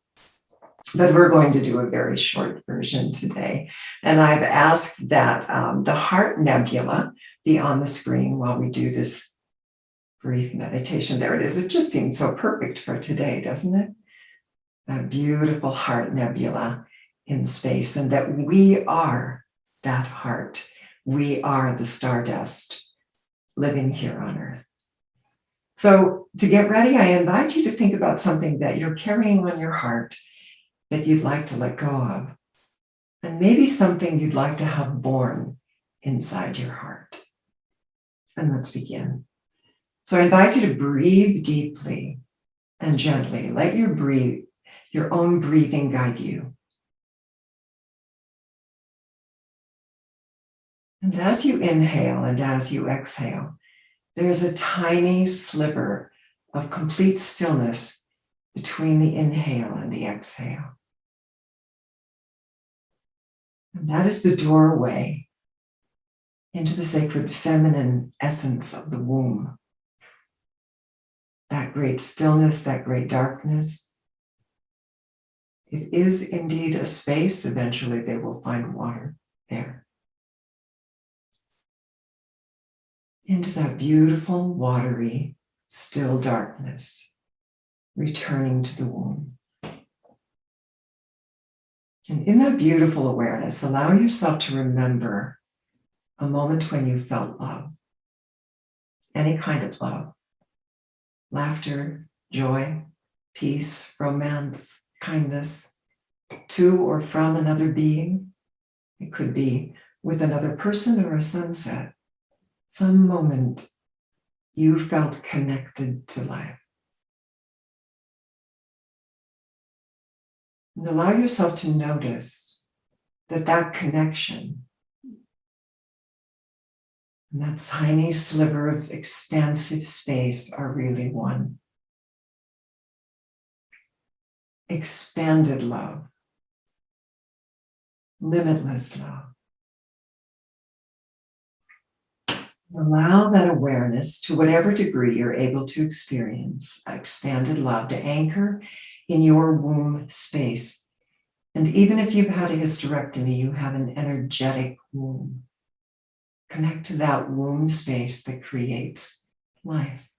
but we're going to do a very short version today. And I've asked that the heart nebula be on the screen while we do this brief meditation. There it is. It just seems so perfect for today, doesn't it? That beautiful heart nebula in space, and that we are that heart. We are the stardust living here on Earth. So to get ready, I invite you to think about something that you're carrying on your heart that you'd like to let go of, and maybe something you'd like to have born inside your heart. And let's begin. So I invite you to breathe deeply and gently. Let your own breathing guide you. And as you inhale and as you exhale, there's a tiny sliver of complete stillness between the inhale and the exhale. And that is the doorway into the sacred feminine essence of the womb. That great stillness, that great darkness. It is indeed a space. Eventually they will find water there. into that beautiful, watery, still darkness, returning to the womb. And in that beautiful awareness, allow yourself to remember a moment when you felt love, any kind of love, laughter, joy, peace, romance, kindness, to or from another being. It could be with another person or a sunset. Some moment you felt connected to life. And allow yourself to notice that connection, and that tiny sliver of expansive space are really one. Expanded love, limitless love. Allow that awareness, to whatever degree you're able to experience expanded love, to anchor in your womb space. And even if you've had a hysterectomy, you have an energetic womb. Connect to that womb space that creates life.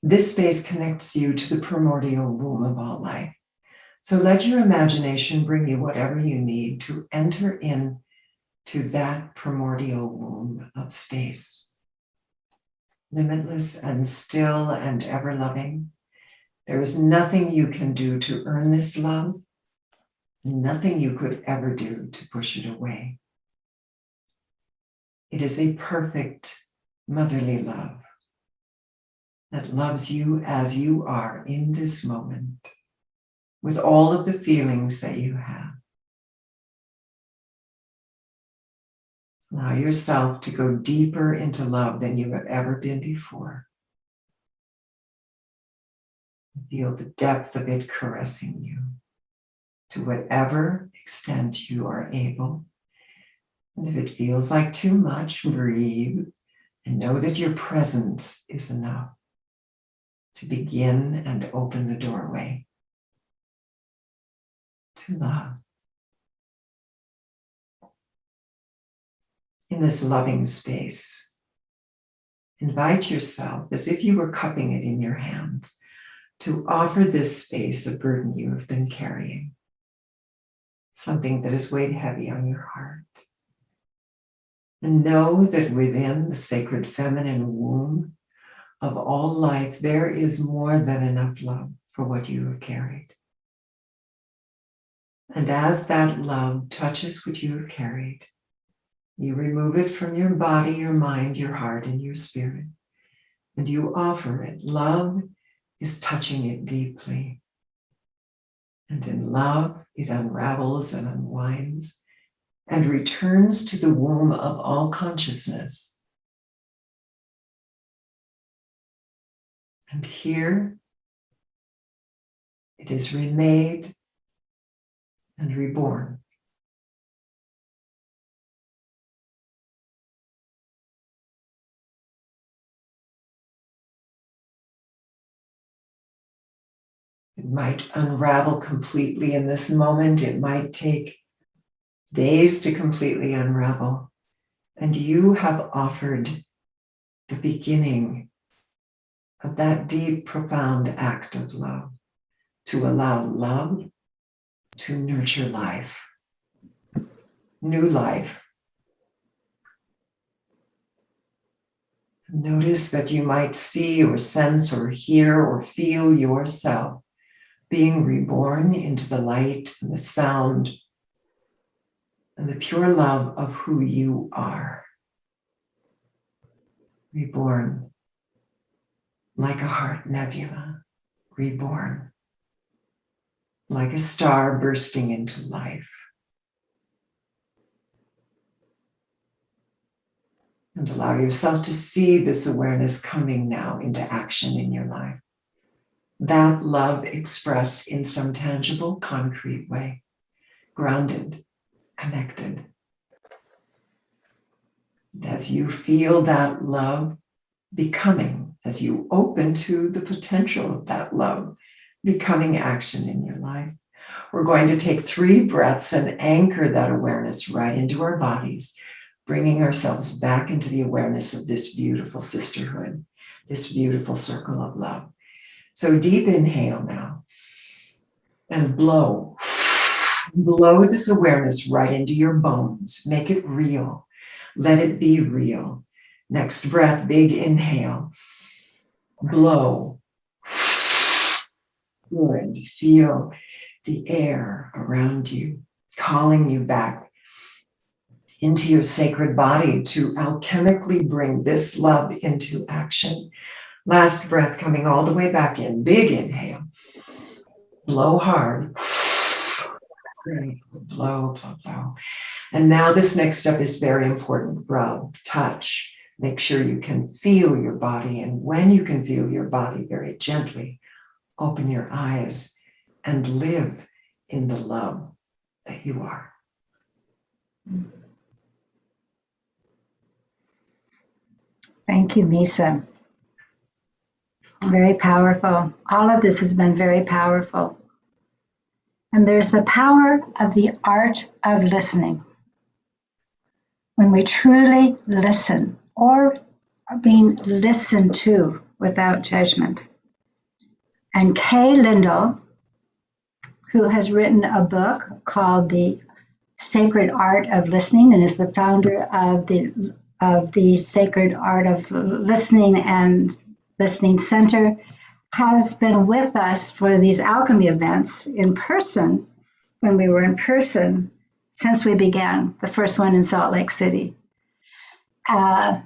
This space connects you to the primordial womb of all life. So let your imagination bring you whatever you need to enter in to that primordial womb of space. Limitless and still and ever loving. There is nothing you can do to earn this love, nothing you could ever do to push it away. It is a perfect motherly love that loves you as you are in this moment, with all of the feelings that you have. Allow yourself to go deeper into love than you have ever been before. Feel the depth of it caressing you to whatever extent you are able. And if it feels like too much, breathe and know that your presence is enough to begin and open the doorway to love. In this loving space, invite yourself, as if you were cupping it in your hands, to offer this space a burden you have been carrying, something that has weighed heavy on your heart. And know that within the sacred feminine womb of all life, there is more than enough love for what you have carried. And as that love touches what you have carried, you remove it from your body, your mind, your heart, and your spirit, and you offer it. Love is touching it deeply. And in love, it unravels and unwinds and returns to the womb of all consciousness. And here, it is remade and reborn. It might unravel completely in this moment. It might take days to completely unravel. And you have offered the beginning of that deep, profound act of love, to allow love to nurture life, new life. Notice that you might see or sense or hear or feel yourself being reborn into the light and the sound and the pure love of who you are. Reborn like a heart nebula, reborn like a star bursting into life. And allow yourself to see this awareness coming now into action in your life. That love expressed in some tangible, concrete way, grounded, connected. And as you feel that love becoming, as you open to the potential of that love becoming action in your life, We're going to take 3 breaths and anchor that awareness right into our bodies, bringing ourselves back into the awareness of this beautiful sisterhood, this beautiful circle of love. So deep inhale now and blow. Blow this awareness right into your bones. Make it real. Let it be real. Next breath, big inhale. Blow. Good. Feel the air around you, calling you back into your sacred body to alchemically bring this love into action. Last breath, coming all the way back in. Big inhale. Blow hard. Blow, blow, blow. And now this next step is very important. Rub, touch. Make sure you can feel your body. And when you can feel your body very gently, open your eyes and live in the love that you are. Thank you, Misa. Very powerful. All of this has been very powerful. And there's the power of the art of listening. When we truly listen or are being listened to without judgment. And Kaye Lindell, who has written a book called The Sacred Art of Listening and is the founder of the Sacred Art of Listening and Listening Center, has been with us for these alchemy events in person, when we were in person, since we began, the first one in Salt Lake City. And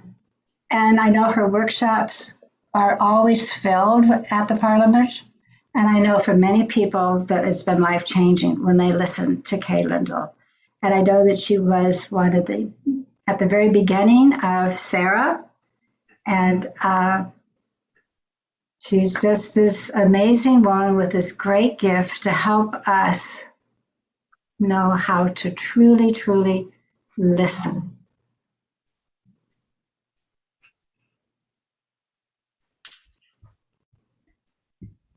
I know her workshops are always filled at the Parliament. And I know for many people that it's been life-changing when they listen to Kaye Lindell. And I know that she was one of at the very beginning of Sarah. And she's just this amazing one with this great gift to help us know how to truly, truly listen.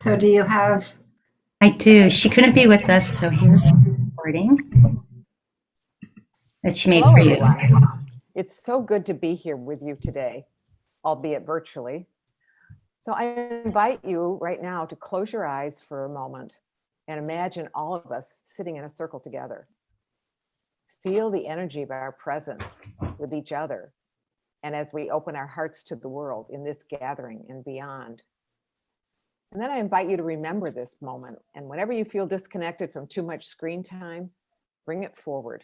So do you have? I do. She couldn't be with us, so here's a recording that she made for you. Everyone. It's so good to be here with you today, albeit virtually. So I invite you right now to close your eyes for a moment and imagine all of us sitting in a circle together. Feel the energy of our presence with each other, and as we open our hearts to the world in this gathering and beyond. And then I invite you to remember this moment, and whenever you feel disconnected from too much screen time, bring it forward,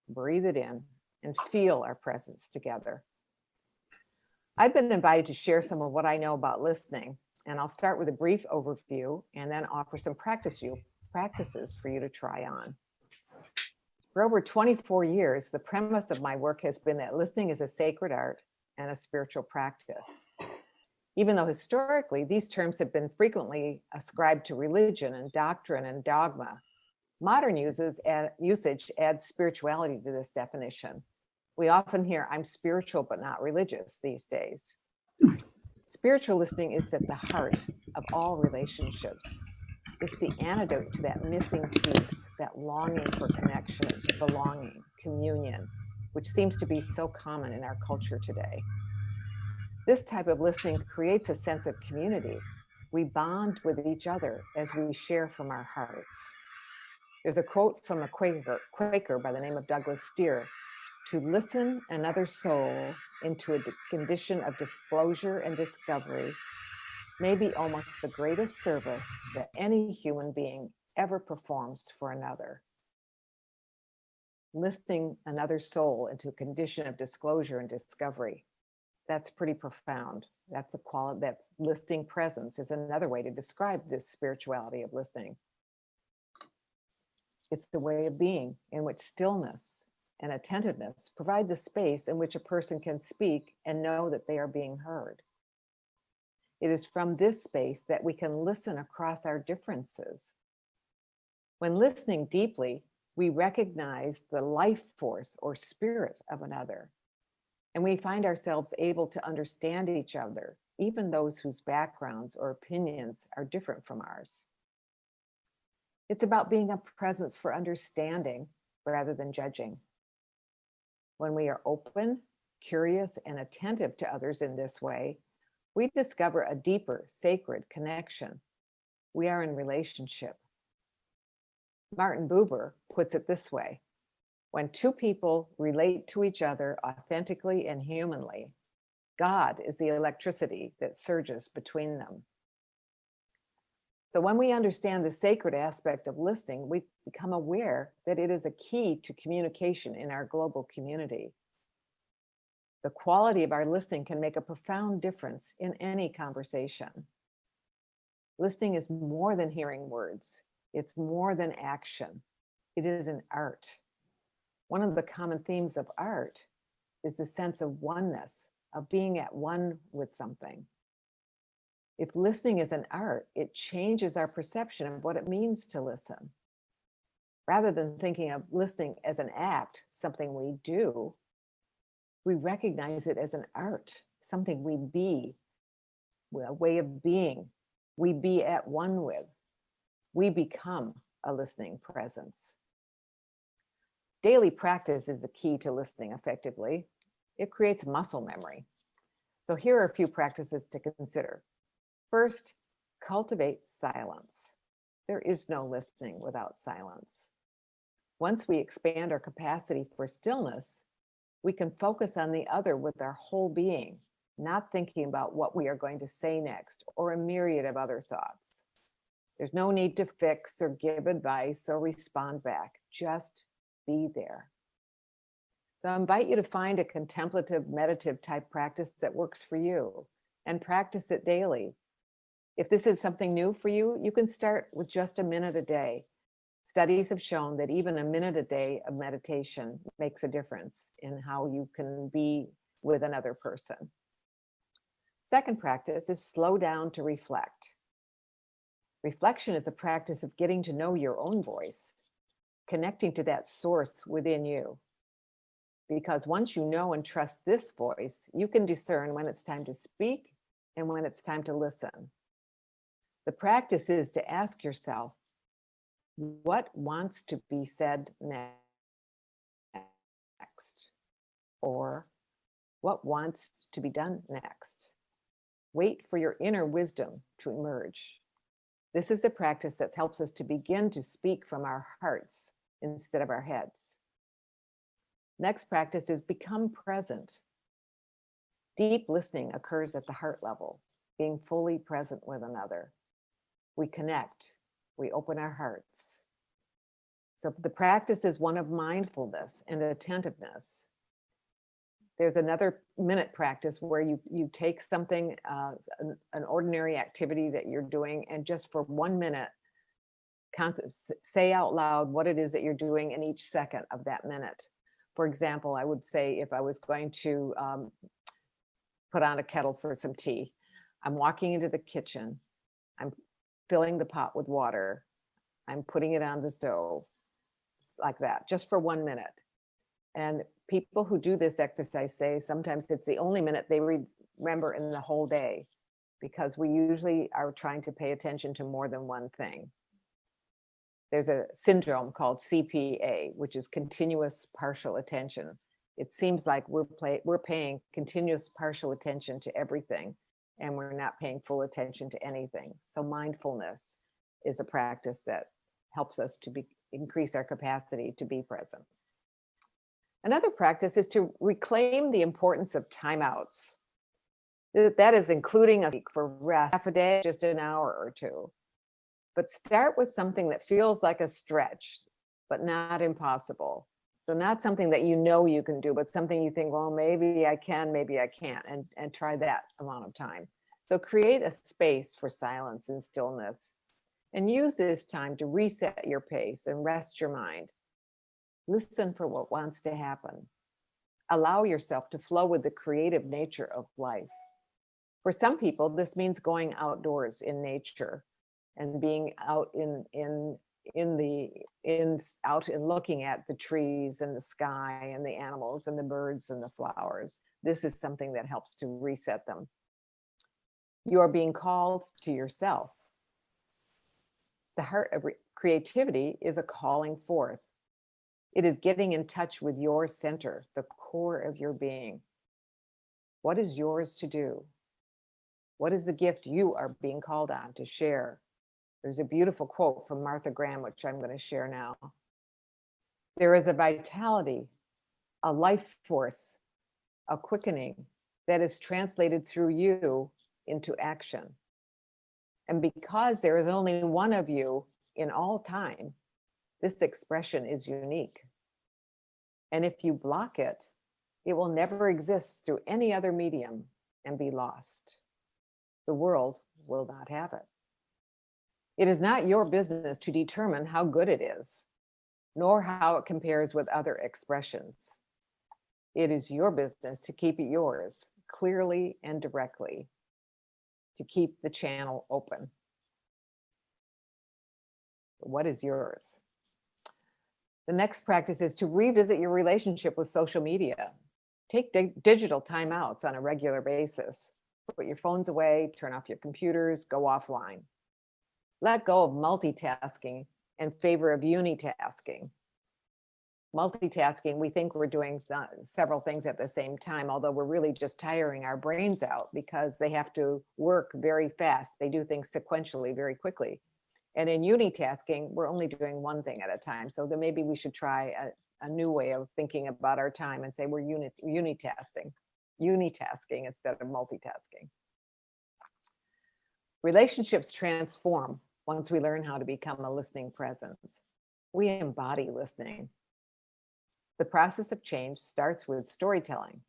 breathe it in, and feel our presence together. I've been invited to share some of what I know about listening, and I'll start with a brief overview and then offer some practices for you to try on. For over 24 years, the premise of my work has been that listening is a sacred art and a spiritual practice. Even though historically these terms have been frequently ascribed to religion and doctrine and dogma, modern usage adds spirituality to this definition. We often hear, "I'm spiritual but not religious" these days. Spiritual listening is at the heart of all relationships. It's the antidote to that missing piece, that longing for connection, belonging, communion, which seems to be so common in our culture today. This type of listening creates a sense of community. We bond with each other as we share from our hearts. There's a quote from a Quaker by the name of Douglas Steere: "To listen another soul into a condition of disclosure and discovery may be almost the greatest service that any human being ever performs for another." Listening another soul into a condition of disclosure and discovery, that's pretty profound. That's that listening presence is another way to describe this spirituality of listening. It's the way of being in which stillness and attentiveness provide the space in which a person can speak and know that they are being heard. It is from this space that we can listen across our differences. When listening deeply, we recognize the life force or spirit of another, and we find ourselves able to understand each other, even those whose backgrounds or opinions are different from ours. It's about being a presence for understanding rather than judging. When we are open, curious, and attentive to others in this way, we discover a deeper, sacred connection. We are in relationship. Martin Buber puts it this way: when two people relate to each other authentically and humanly, God is the electricity that surges between them. So when we understand the sacred aspect of listening, we become aware that it is a key to communication in our global community. The quality of our listening can make a profound difference in any conversation. Listening is more than hearing words. It's more than action. It is an art. One of the common themes of art is the sense of oneness, of being at one with something. If listening is an art, it changes our perception of what it means to listen. Rather than thinking of listening as an act, something we do, we recognize it as an art, something we be, a way of being. We be at one with. We become a listening presence. Daily practice is the key to listening effectively. It creates muscle memory. So here are a few practices to consider. First, cultivate silence. There is no listening without silence. Once we expand our capacity for stillness, we can focus on the other with our whole being, not thinking about what we are going to say next or a myriad of other thoughts. There's no need to fix or give advice or respond back. Just be there. So I invite you to find a contemplative, meditative type practice that works for you and practice it daily. If this is something new for you, you can start with just a minute a day. Studies have shown that even a minute a day of meditation makes a difference in how you can be with another person. Second practice is slow down to reflect. Reflection is a practice of getting to know your own voice, connecting to that source within you. Because once you know and trust this voice, you can discern when it's time to speak and when it's time to listen. The practice is to ask yourself, what wants to be said next? Or what wants to be done next? Wait for your inner wisdom to emerge. This is a practice that helps us to begin to speak from our hearts instead of our heads. Next practice is become present. Deep listening occurs at the heart level, being fully present with another. We connect, we open our hearts. So the practice is one of mindfulness and attentiveness. There's another minute practice where you take something, an ordinary activity that you're doing, and just for 1 minute, say out loud what it is that you're doing in each second of that minute. For example, I would say if I was going to put on a kettle for some tea, I'm walking into the kitchen, I'm filling the pot with water, I'm putting it on the stove, like that, just for 1 minute. And people who do this exercise say sometimes it's the only minute they remember in the whole day, because we usually are trying to pay attention to more than one thing. There's a syndrome called CPA, which is continuous partial attention. It seems like we're paying continuous partial attention to everything, and we're not paying full attention to anything. So mindfulness is a practice that helps us to increase our capacity to be present. Another practice is to reclaim the importance of timeouts. That is including a week for rest, half a day, just an hour or two. But start with something that feels like a stretch, but not impossible. So not something that you know you can do, but something you think, well, maybe I can, maybe I can't, and try that amount of time. So create a space for silence and stillness, and use this time to reset your pace and rest your mind. Listen for what wants to happen. Allow yourself to flow with the creative nature of life. For some people, this means going outdoors in nature and being out in looking at the trees and the sky and the animals and the birds and the flowers. This is something that helps to reset them. You are being called to yourself. The heart Creativity is a calling forth. It is getting in touch with your center, the core of your being. What is yours to do? What is the gift you are being called on to share? There's a beautiful quote from Martha Graham, which I'm going to share now. There is a vitality, a life force, a quickening that is translated through you into action. And because there is only one of you in all time, this expression is unique. And if you block it, it will never exist through any other medium and be lost. The world will not have it. It is not your business to determine how good it is, nor how it compares with other expressions. It is your business to keep it yours, clearly and directly, to keep the channel open. What is yours? The next practice is to revisit your relationship with social media. Take digital timeouts on a regular basis. Put your phones away, turn off your computers, go offline. Let go of multitasking in favor of unitasking. Multitasking, we think we're doing several things at the same time, although we're really just tiring our brains out because they have to work very fast. They do things sequentially very quickly. And in unitasking, we're only doing one thing at a time. So then maybe we should try a new way of thinking about our time and say we're unitasking instead of multitasking. Relationships transform once we learn how to become a listening presence. We embody listening. The process of change starts with storytelling,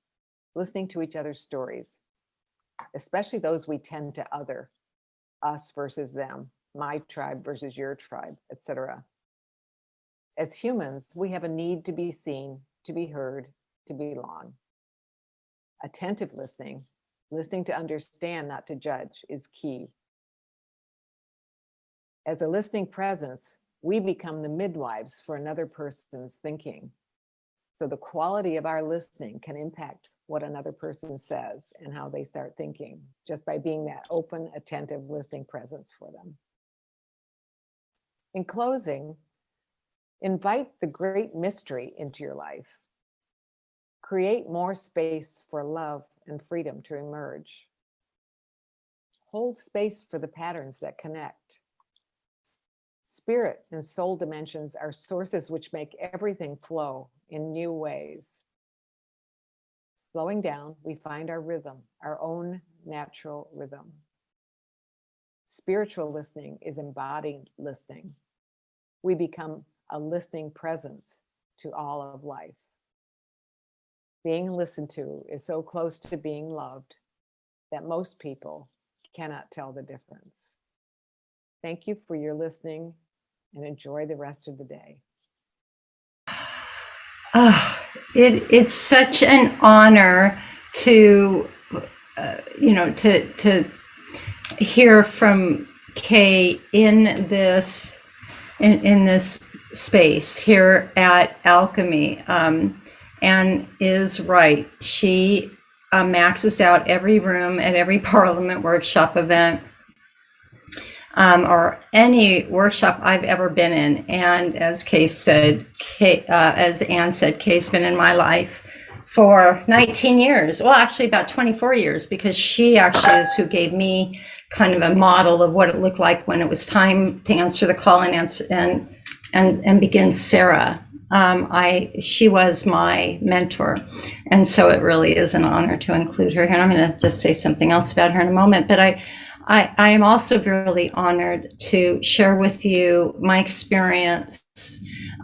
listening to each other's stories, especially those we tend to other, us versus them, my tribe versus your tribe, etc. As humans, we have a need to be seen, to be heard, to belong. Attentive listening, listening to understand, not to judge, is key. As a listening presence, we become the midwives for another person's thinking. So the quality of our listening can impact what another person says and how they start thinking, just by being that open, attentive, listening presence for them. In closing, invite the great mystery into your life. Create more space for love and freedom to emerge. Hold space for the patterns that connect. Spirit and soul dimensions are sources which make everything flow in new ways. Slowing down, we find our rhythm, our own natural rhythm. Spiritual listening is embodied listening. We become a listening presence to all of life. Being listened to is so close to being loved that most people cannot tell the difference. Thank you for your listening and enjoy the rest of the day. It's such an honor to, to hear from Kaye in this space here at Alchemy, and is right. She maxes out every room at every Parliament workshop event, or any workshop I've ever been in. And as Kaye said, as Anne said, Kaye's been in my life for 19 years. Well, actually about 24 years, because she actually is who gave me kind of a model of what it looked like when it was time to answer the call and begin Sarah. She was my mentor. And so it really is an honor to include her here. And I'm going to just say something else about her in a moment, but I am also really honored to share with you my experience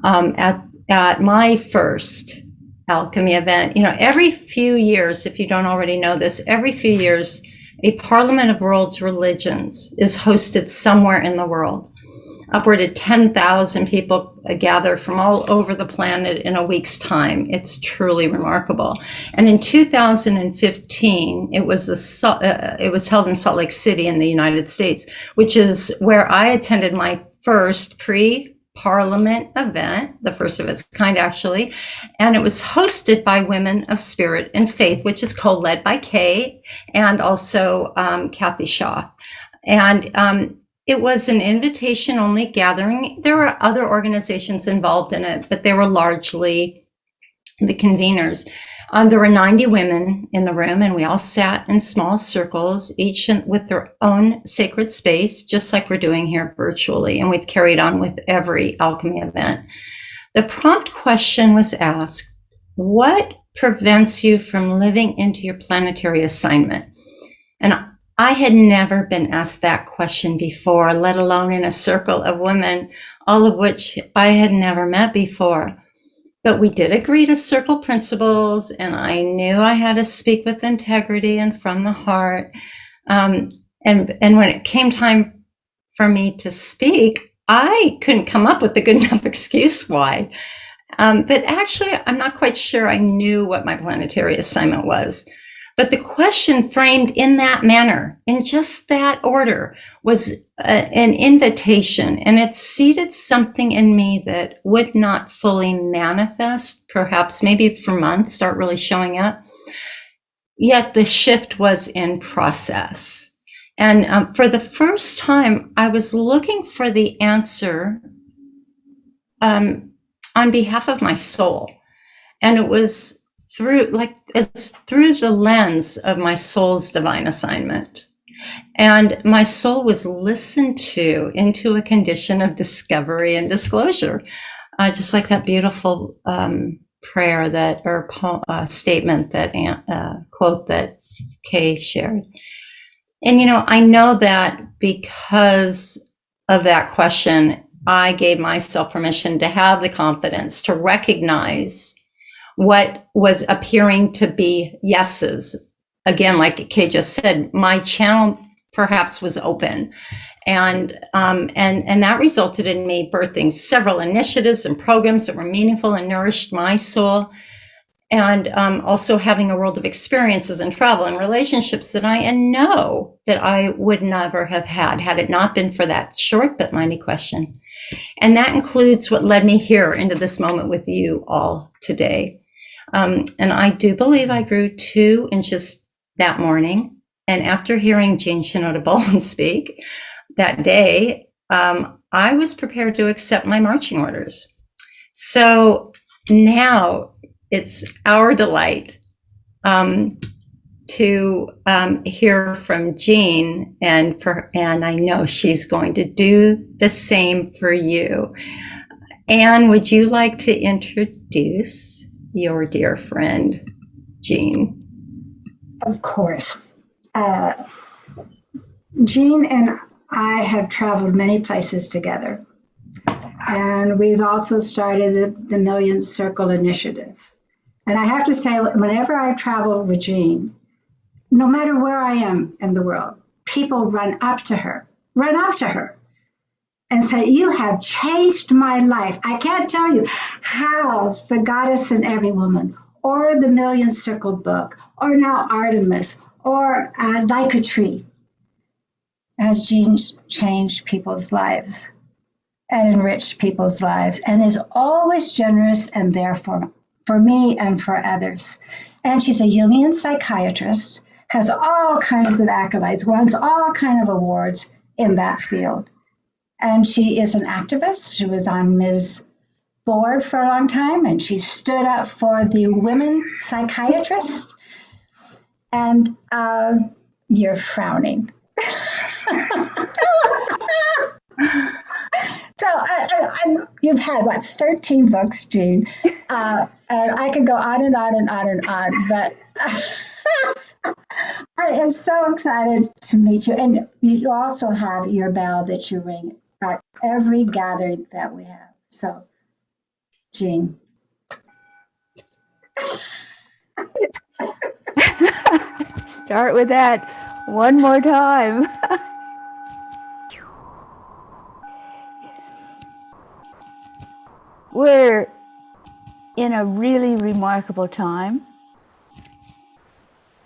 at my first Alchemy event. Every few years, if you don't already know this, every few years, a Parliament of World Religions is hosted somewhere in the world. Upward of 10,000 people gather from all over the planet in a week's time. It's truly remarkable. And in 2015, it was held in Salt Lake City in the United States, which is where I attended my first pre-Parliament event, the first of its kind actually, and it was hosted by Women of Spirit and Faith, which is co-led by Kaye and also Kathy Shaw. And it was an invitation-only gathering. There were other organizations involved in it, but they were largely the conveners. There were 90 women in the room, and we all sat in small circles, each with their own sacred space, just like we're doing here virtually, and we've carried on with every alchemy event. The prompt question was asked, what prevents you from living into your planetary assignment? And I had never been asked that question before, let alone in a circle of women, all of which I had never met before. But we did agree to circle principles, and I knew I had to speak with integrity and from the heart. And when it came time for me to speak, I couldn't come up with a good enough excuse why. But actually, I'm not quite sure I knew what my planetary assignment was. But the question framed in that manner, in just that order, was an invitation, and it seeded something in me that would not fully manifest, perhaps maybe for months, start really showing up. Yet the shift was in process. And for the first time, I was looking for the answer on behalf of my soul. And it was through the lens of my soul's divine assignment. And my soul was listened to into a condition of discovery and disclosure, just like that beautiful prayer statement that quote that Kaye shared. And I know that because of that question, I gave myself permission to have the confidence to recognize what was appearing to be yeses. Again, like Kaye just said, my channel perhaps was open. And that resulted in me birthing several initiatives and programs that were meaningful and nourished my soul. And also having a world of experiences and travel and relationships that I know that I would never have had it not been for that short but mighty question. And that includes what led me here into this moment with you all today. And I do believe I grew 2 inches that morning. And after hearing Jean Shinoda Bolen speak that day, I was prepared to accept my marching orders. So now it's our delight to hear from Jean, and I know she's going to do the same for you. Anne, would you like to introduce your dear friend, Jean? Of course. Jean and I have traveled many places together. And we've also started the Million Circle Initiative. And I have to say, whenever I travel with Jean, no matter where I am in the world, people run up to her and say, you have changed my life. I can't tell you how the Goddess in Every Woman, or the Million Circle book, or now Artemis, or Like a Tree, has changed people's lives and enriched people's lives, and is always generous and there for me and for others. And she's a Jungian psychiatrist, has all kinds of accolades, wins all kinds of awards in that field. And she is an activist. She was on Ms. Board for a long time, and she stood up for the women psychiatrists. And you're frowning. So you've had, 13 books, Jean? And I could go on and on and on and on, but I am so excited to meet you. And you also have your bell that you ring at every gathering that we have. So, Jean. Start with that one more time. We're in a really remarkable time,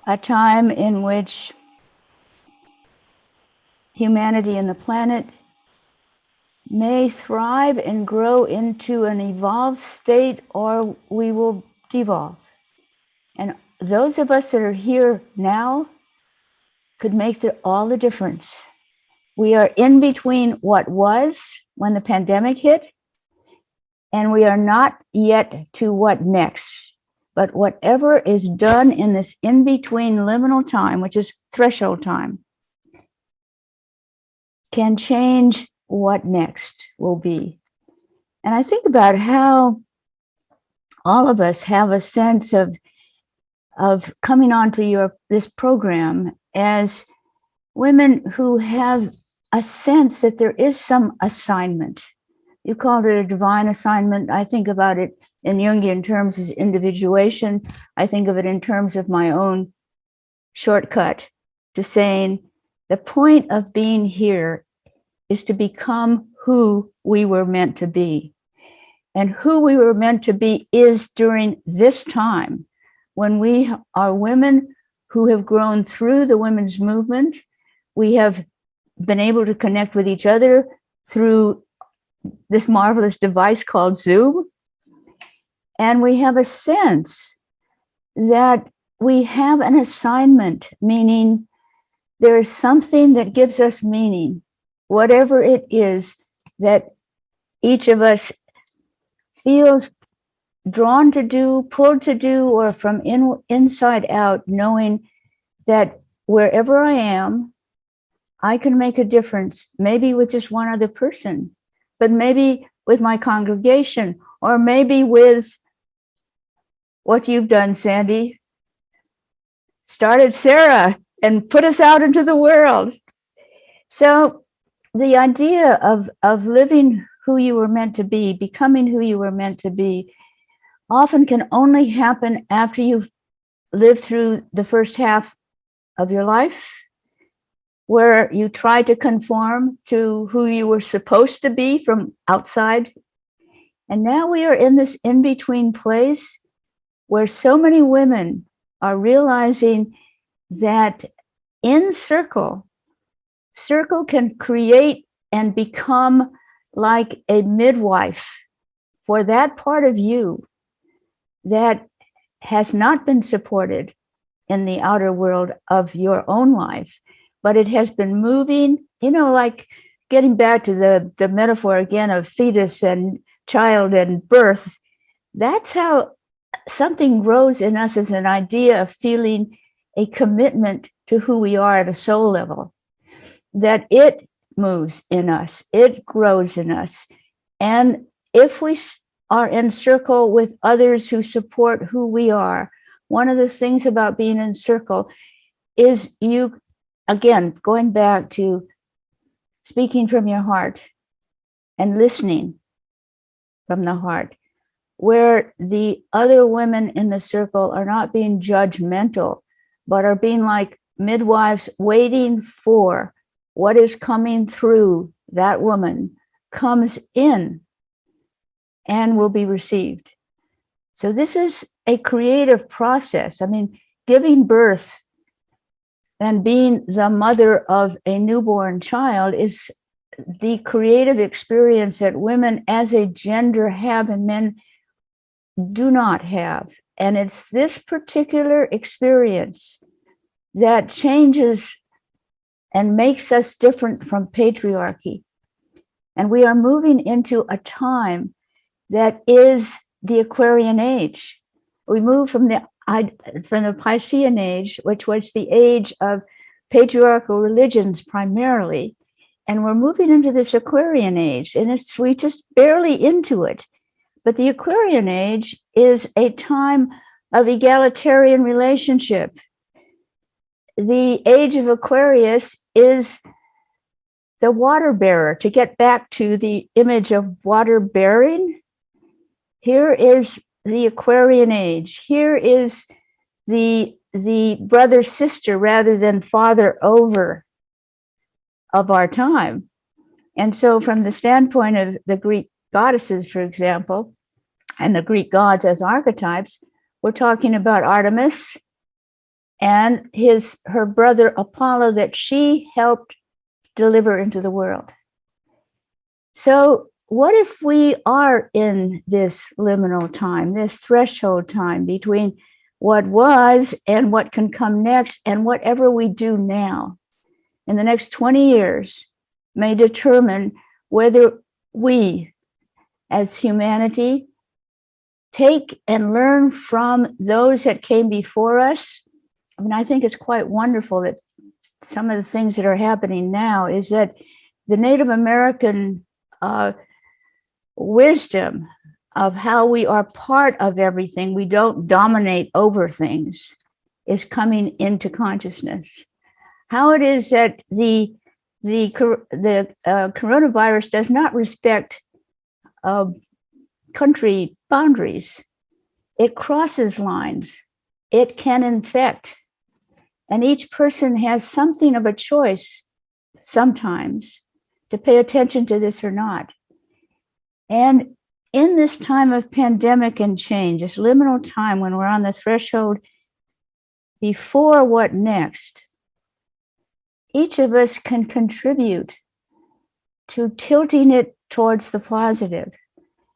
a time in which humanity and the planet may thrive and grow into an evolved state, or we will devolve. And those of us that are here now could make all the difference We are in between what was when the pandemic hit, and we are not yet to what next. But whatever is done in this in-between liminal time, which is threshold time, can change what next will be. And I think about how all of us have a sense of coming onto this program as women who have a sense that there is some assignment. You called it a divine assignment. I think about it in Jungian terms as individuation. I think of it in terms of my own shortcut to saying the point of being here is to become who we were meant to be. And who we were meant to be is during this time when we are women who have grown through the women's movement. We have been able to connect with each other through this marvelous device called Zoom. And we have a sense that we have an assignment, meaning there is something that gives us meaning, whatever it is that each of us feels drawn to do, pulled to do, or from inside out, knowing that wherever I am, I can make a difference, maybe with just one other person, but maybe with my congregation, or maybe with what you've done, Sandy. Started Sarah and put us out into the world. So the idea of living who you were meant to be, becoming who you were meant to be, often can only happen after you've lived through the first half of your life, where you try to conform to who you were supposed to be from outside. And now we are in this in-between place where so many women are realizing that in circle can create and become like a midwife for that part of you that has not been supported in the outer world of your own life, but it has been moving, like getting back to the metaphor again of fetus and child and birth. That's how something grows in us, as an idea of feeling a commitment to who we are at a soul level, that it moves in us, it grows in us. And if we are in circle with others who support who we are, one of the things about being in circle is you, again, going back to speaking from your heart and listening from the heart, where the other women in the circle are not being judgmental, but are being like midwives waiting for what is coming through that woman comes in and will be received. So this is a creative process. I mean, giving birth and being the mother of a newborn child is the creative experience that women as a gender have and men do not have. And it's this particular experience that changes and makes us different from patriarchy. And we are moving into a time that is the Aquarian age. We move from the Piscean age, which was the age of patriarchal religions primarily, and we're moving into this Aquarian age, and we just barely into it. But the Aquarian age is a time of egalitarian relationship. The age of Aquarius is the water bearer. To get back to the image of water bearing, here is the Aquarian age. Here is the brother sister rather than father over of our time. And so from the standpoint of the Greek goddesses, for example, and the Greek gods as archetypes, we're talking about Artemis and her brother Apollo that she helped deliver into the world. So what if we are in this liminal time, this threshold time between what was and what can come next, and whatever we do now in the next 20 years, may determine whether we, as humanity, take and learn from those that came before us. I mean, I think it's quite wonderful that some of the things that are happening now is that the Native American wisdom of how we are part of everything, we don't dominate over things, is coming into consciousness. How it is that the coronavirus does not respect country boundaries. It crosses lines. It can infect. And each person has something of a choice sometimes to pay attention to this or not. And in this time of pandemic and change, this liminal time when we're on the threshold before what next, each of us can contribute to tilting it towards the positive.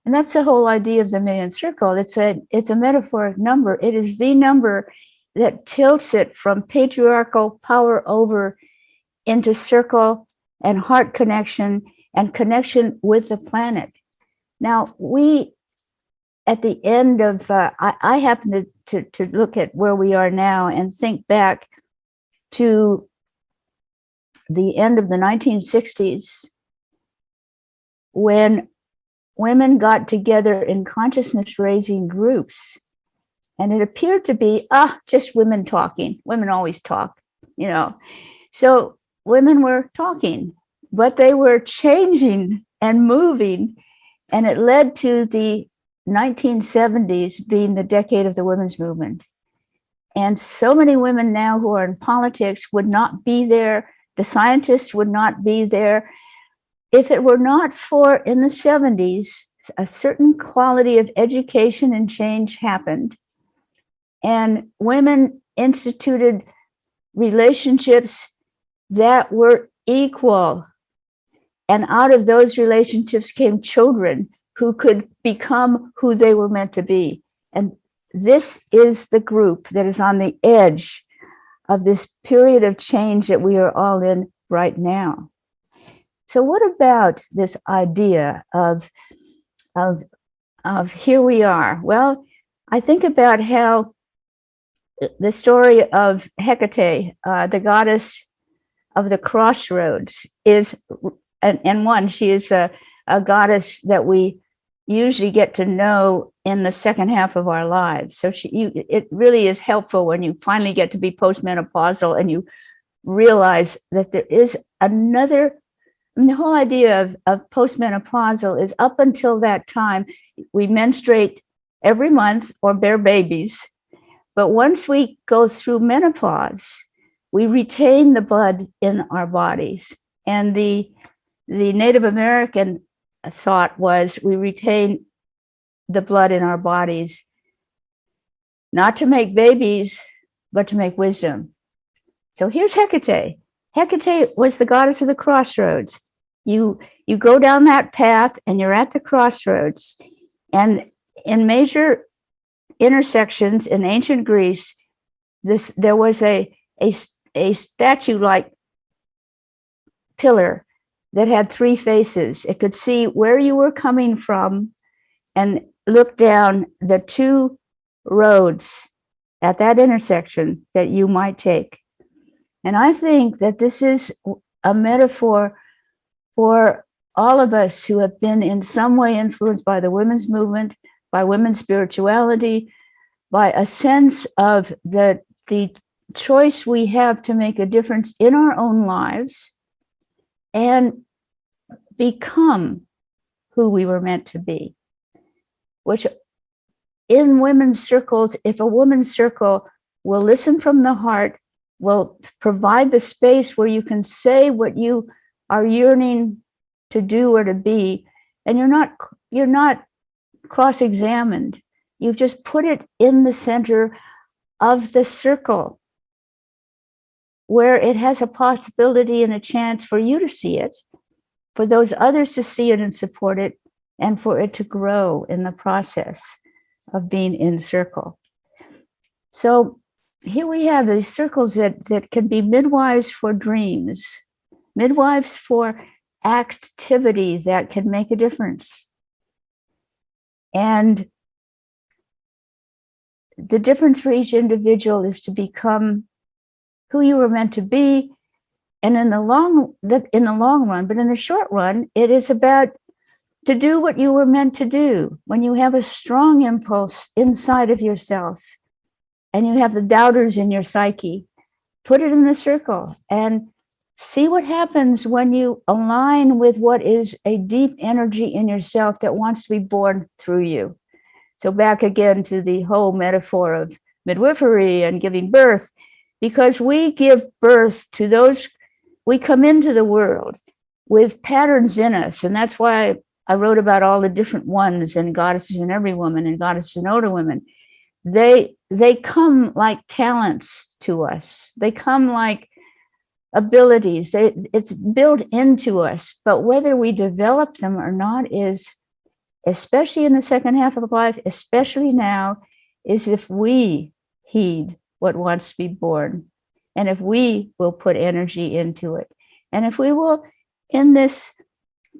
And that's the whole idea of the million circle. It's a metaphoric number. It is the number that tilts it from patriarchal power over into circle and heart connection and connection with the planet. Now, we, at the end of, I happen to look at where we are now and think back to the end of the 1960s when women got together in consciousness raising groups. And it appeared to be, just women talking. Women always talk, you know. So women were talking, but they were changing and moving. And it led to the 1970s being the decade of the women's movement. And so many women now who are in politics would not be there. The scientists would not be there. If it were not for, in the 70s, a certain quality of education and change happened. And women instituted relationships that were equal. And out of those relationships came children who could become who they were meant to be. And this is the group that is on the edge of this period of change that we are all in right now. So what about this idea of here we are? Well, I think about how the story of Hecate, the goddess of the crossroads, is, and she is a goddess that we usually get to know in the second half of our lives. So it really is helpful when you finally get to be postmenopausal and you realize that there is another. I mean, the whole idea of postmenopausal is up until that time, we menstruate every month or bear babies. But once we go through menopause, we retain the blood in our bodies. And the Native American thought was we retain the blood in our bodies, not to make babies, but to make wisdom. So here's Hecate. Hecate was the goddess of the crossroads. You go down that path and you're at the crossroads. And in major intersections in ancient Greece, there was a statue-like pillar that had three faces. It could see where you were coming from and look down the two roads at that intersection that you might take. And I think that this is a metaphor for all of us who have been in some way influenced by the women's movement, by women's spirituality, by a sense of the choice we have to make a difference in our own lives and become who we were meant to be. Which in women's circles, if a woman's circle will listen from the heart, will provide the space where you can say what you are yearning to do or to be, and you're not cross-examined. You've just put it in the center of the circle where it has a possibility and a chance for you to see it, for those others to see it and support it, and for it to grow in the process of being in circle. So here we have these circles that can be midwives for dreams, midwives for activity that can make a difference. And the difference for each individual is to become who you were meant to be. And in the long run, but in the short run, it is about to do what you were meant to do. When you have a strong impulse inside of yourself and you have the doubters in your psyche, put it in the circle and see what happens when you align with what is a deep energy in yourself that wants to be born through you. So back again to the whole metaphor of midwifery and giving birth, because we give birth to those, we come into the world with patterns in us. And that's why I wrote about all the different ones and goddesses in every woman and goddesses in older women. They come like talents to us. They come like abilities. It's built into us. But whether we develop them or not is, especially in the second half of life, especially now, is if we heed what wants to be born. And if we will put energy into it. And if we will, in this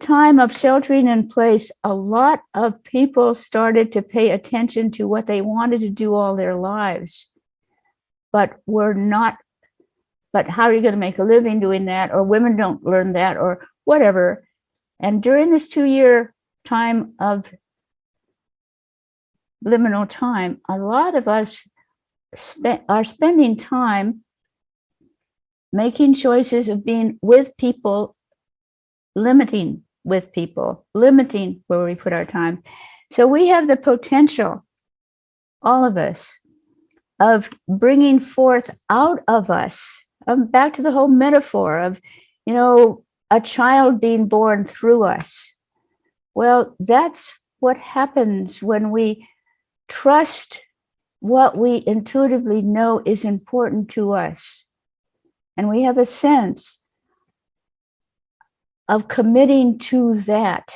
time of sheltering in place, a lot of people started to pay attention to what they wanted to do all their lives, but were not, but how are you going to make a living doing that? Or women don't learn that or whatever. And during this 2-year time of liminal time, a lot of us are spending time making choices of being with people, limiting with people, limiting where we put our time. So we have the potential, all of us, of bringing forth out of us, back to the whole metaphor of, a child being born through us. Well, that's what happens when we trust what we intuitively know is important to us. And we have a sense of committing to that.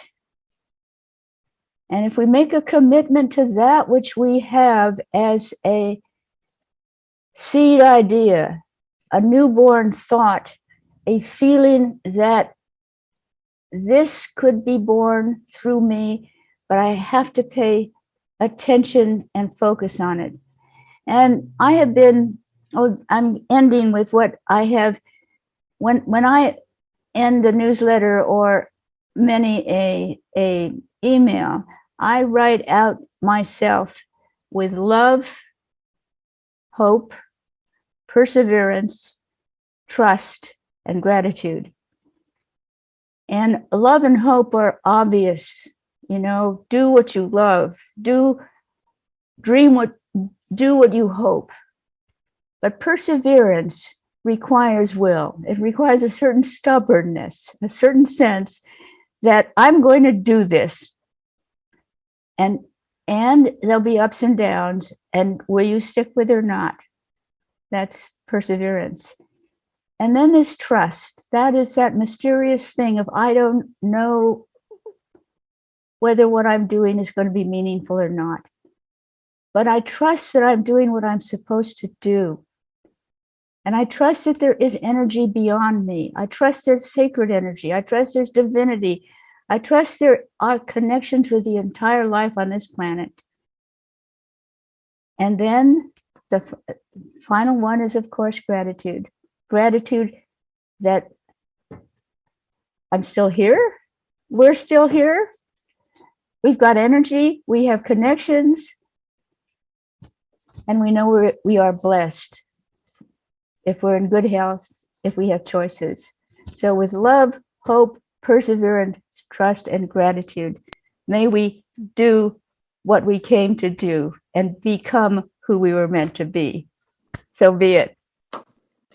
And if we make a commitment to that which we have as a seed idea, a newborn thought, a feeling that this could be born through me, but I have to pay attention and focus on it. And I have been, I'm ending with what I have, when I end a newsletter or many a email, I write out myself with love, hope, perseverance, trust, and gratitude. And love and hope are obvious. Do what you love, do what you hope. But perseverance requires will. It requires a certain stubbornness, a certain sense that I'm going to do this. And there'll be ups and downs. And will you stick with it or not? That's perseverance. And then there's trust. That is that mysterious thing of I don't know whether what I'm doing is going to be meaningful or not. But I trust that I'm doing what I'm supposed to do. And I trust that there is energy beyond me. I trust there's sacred energy. I trust there's divinity. I trust there are connections with the entire life on this planet. And then the final one is, of course, gratitude. Gratitude that I'm still here. We're still here. We've got energy. We have connections. And we know we are blessed if we're in good health, if we have choices. So with love, hope, perseverance, trust, and gratitude, may we do what we came to do and become who we were meant to be. So be it.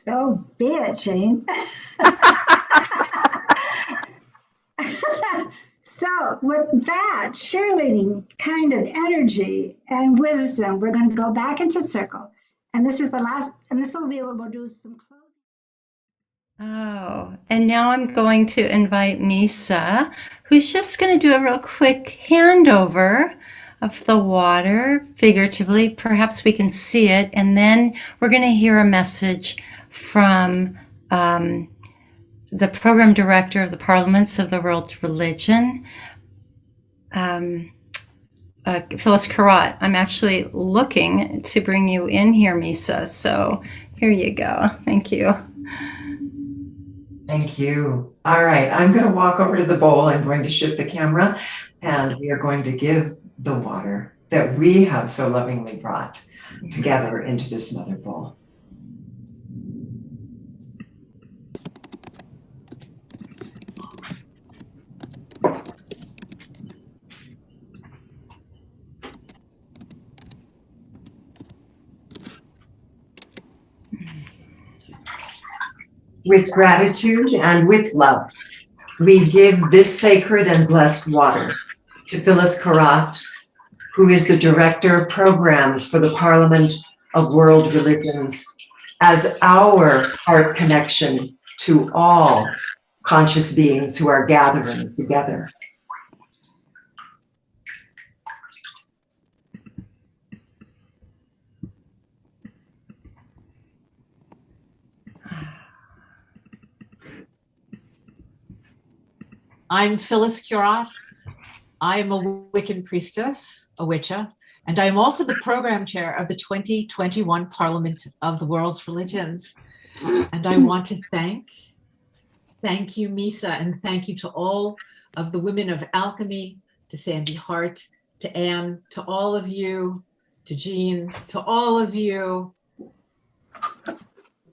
So be it, Jane. So with that cheerleading kind of energy and wisdom, we're going to go back into circle. And this is the last, and this will be able to do some closing. Oh, and now I'm going to invite Misa, who's just going to do a real quick handover of the water, figuratively. Perhaps we can see it, and then we're going to hear a message from the program director of the Parliaments of the World Religion, Phyllis Karat. I'm actually looking to bring you in here, Misa. So here you go. Thank you. Thank you. All right, I'm going to walk over to the bowl. I'm going to shift the camera, and we are going to give the water that we have so lovingly brought together into this mother bowl. With gratitude and with love, we give this sacred and blessed water to Phyllis Karat, who is the Director of Programs for the Parliament of World Religions, as our heart connection to all conscious beings who are gathering together. I'm Phyllis Karat. I am a Wiccan priestess, a witcher, and I am also the program chair of the 2021 Parliament of the World's Religions. And I want to thank you, Misa, and thank you to all of the women of Alchemy, to Sandy Hart, to Anne, to all of you, to Jean, to all of you